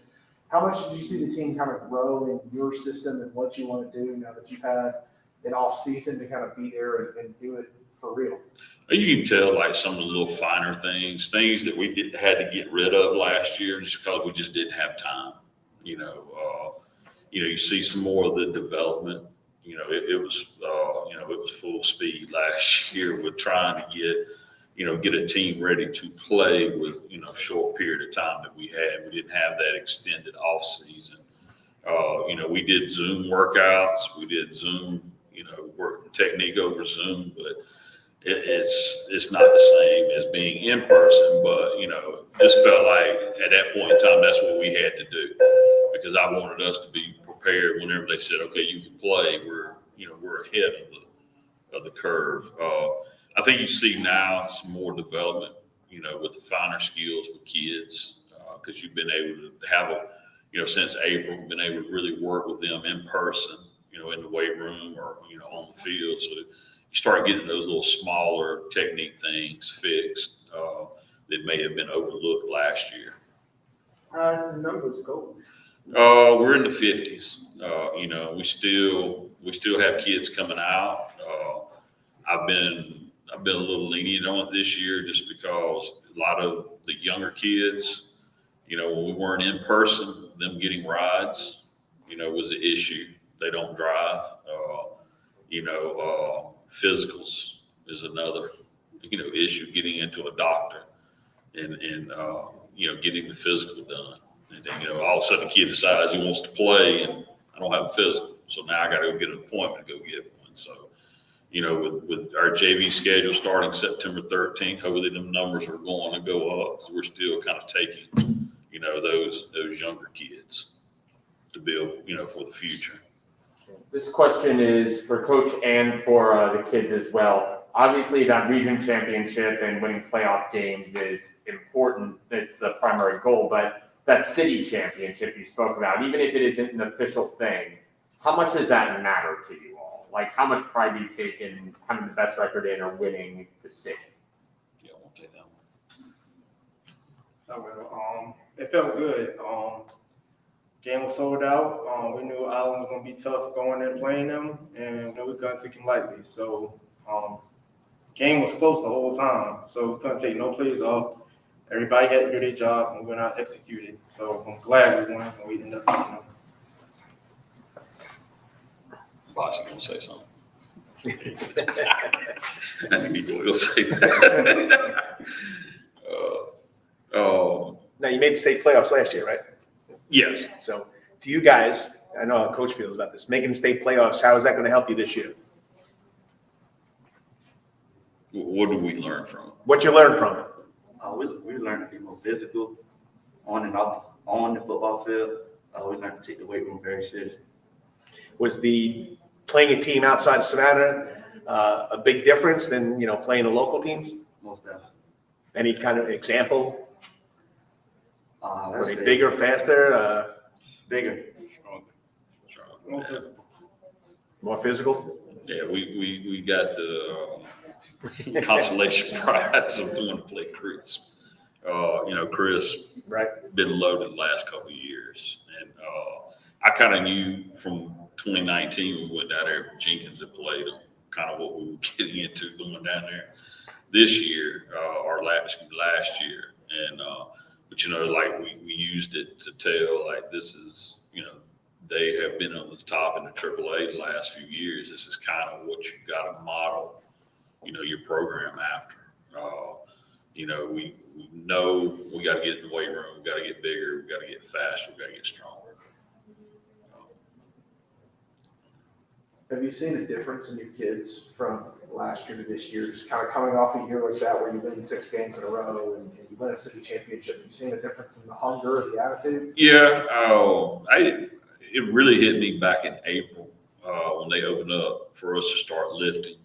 How much did you see the team kind of grow in your system and what you want to do now that you've had an off season to kind of be there and do it for real? You can tell like some of the little finer things that we had to get rid of last year just because we just didn't have time. You see some more of the development. It was full speed last year with trying to get a team ready to play with, short period of time that we had. We didn't have that extended off season. We did Zoom workouts. We did Zoom, work technique over Zoom, but it's not the same as being in person. But, just felt like at that point in time, that's what we had to do because I wanted us to be prepared whenever they said, okay, you can play. We're ahead of the curve. I think you see now some more development, with the finer skills with kids, because you've been able to have since April, been able to really work with them in person, in the weight room or, on the field. So you start getting those little smaller technique things fixed that may have been overlooked last year. Numbers go. We're in the 50s. We still have kids coming out. I've been a little lenient on it this year just because a lot of the younger kids, when we weren't in person, them getting rides, was the issue. They don't drive. Physicals is another, issue, getting into a doctor and getting the physical done. And then, all of a sudden the kid decides he wants to play and I don't have a physical. So now I got to go get an appointment to go get one. So, with our JV schedule starting September 13th, hopefully them numbers are going to go up because we're still kind of taking, those younger kids to build, for the future. This question is for Coach and for the kids as well. Obviously, that region championship and winning playoff games is important. It's the primary goal, but that city championship you spoke about, even if it isn't an official thing, how much does that matter to you all? Like, how much pride do you take in having the best record in or winning the city? Yeah, I won't take that one. It felt good. Game was sold out. We knew Island was gonna be tough going there playing them, and we couldn't take them lightly. So, game was close the whole time. So we couldn't take no plays off. Everybody had to do their job, and we went out and executed. So I'm glad we won, and we ended up. Boss, you gonna say something? I think he will say that. Now, you made the state playoffs last year, right? Yes. So do you guys, I know how Coach feels about this, making the state playoffs, how is that going to help you this year? What did we learn from it? What you learned from it? We learned to be more physical on and off on the football field. We learned to take the weight room very seriously. Was the playing a team outside of Savannah a big difference than, playing the local teams? Most definitely. Any kind of example? Were they Let's say bigger, faster, bigger. More physical. more physical? Yeah, we got the consolation prize of going to play Chris. Chris right been loaded the last couple of years, and I kind of knew from 2019 we went down there with Jenkins and played them, kind of what we were getting into going down there this year or last year, and but we used it to tell this is they have been on the top in the AAA the last few years. This is kind of what you've got to model your program after. We know we got to get in the weight room, we got to get bigger, we got to get faster, we got to get stronger. Have you seen a difference in your kids from last year to this year? Just kind of coming off a year like that where you win 6 games in a row and you win a city championship. Have you seen a difference in the hunger or the attitude? Yeah, it really hit me back in April when they opened up for us to start lifting.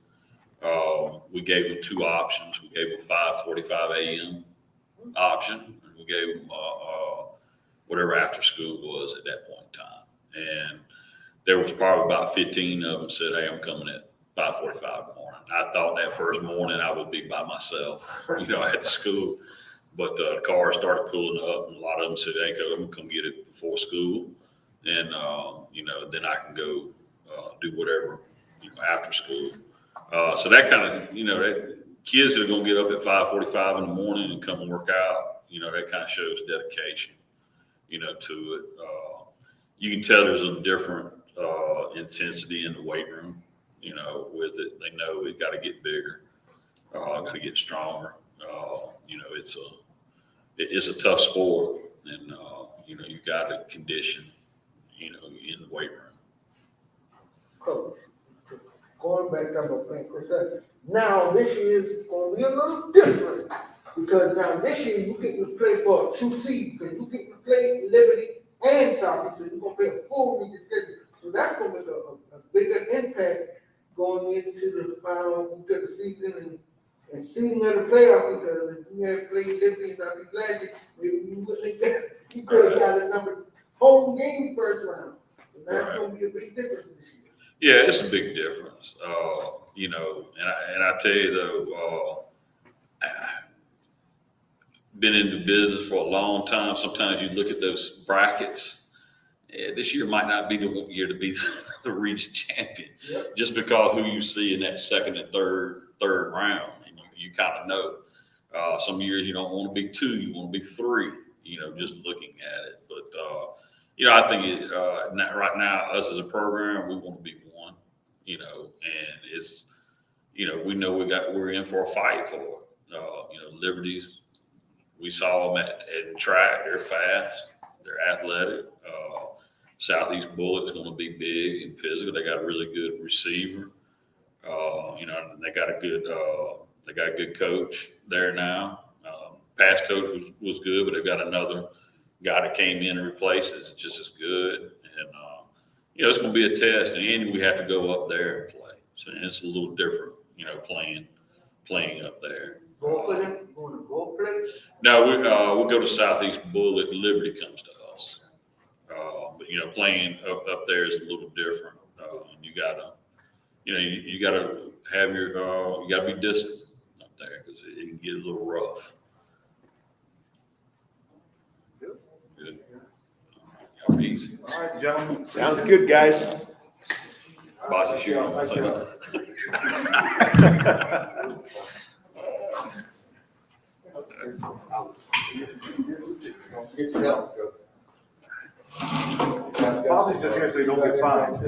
We gave them 2 options. We gave them 5:45 a.m. option, and we gave them whatever after school was at that point in time. And there was probably about 15 of them said, "Hey, I'm coming at 5:45 in the morning." I thought that first morning I would be by myself, at school. But the cars started pulling up, and a lot of them said, "Hey, I'm gonna come get it before school, and you know, then I can go do whatever, you know, after school." So that kind of, you know, that kids that are gonna get up at 5:45 in the morning and come and work out, you know, that kind of shows dedication, you know, to it. You can tell there's a different intensity in the weight room, you know, with it. They know it got to get bigger, got to get stronger. You know, it's a tough sport, and you know, you got to condition, you know, in the weight room. Coach, going back to my friend Chris, now this year is going to be a little different because now this year you get to play for a 2 seed because you get to play Liberty and Southeast, so you're going to play a full week schedule. So that's going to make a bigger impact going into the final week of the season and seeing of the playoff, because if you had played Liberty and Southeast last year, maybe you wouldn't have got, you could have got a number home game first round. So that's going to be a big difference this year. Yeah, it's a big difference. You know, and I tell you though, been in the business for a long time. Sometimes you look at those brackets. This year might not be the year to be the region champion, just because who you see in that second and third round, and you kind of know. Some years you don't want to be 2, you want to be 3. You know, just looking at it. But you know, I think right now, us as a program, we want to be 1. You know, and it's, you know, we know we're in for a fight for it. You know, Liberties. We saw them in track. They're fast. They're athletic. Southeast Bullet's going to be big and physical. They got a really good receiver. You know, they got a good coach there now. Past coach was good, but they've got another guy that came in and replaced it, just as good. And you know, it's going to be a test, and we have to go up there and play. So it's a little different, you know, playing up there. Both of them going to both places? No, we'll go to Southeast Bullet. Liberty comes to us. But you know, playing up there is a little different. You gotta, you know, you gotta have your, you gotta be disciplined up there because it can get a little rough. Good. Y'all be easy. All right, gentlemen. Sounds good, guys. Bossy shoe. Bossy's just here so you don't get fined.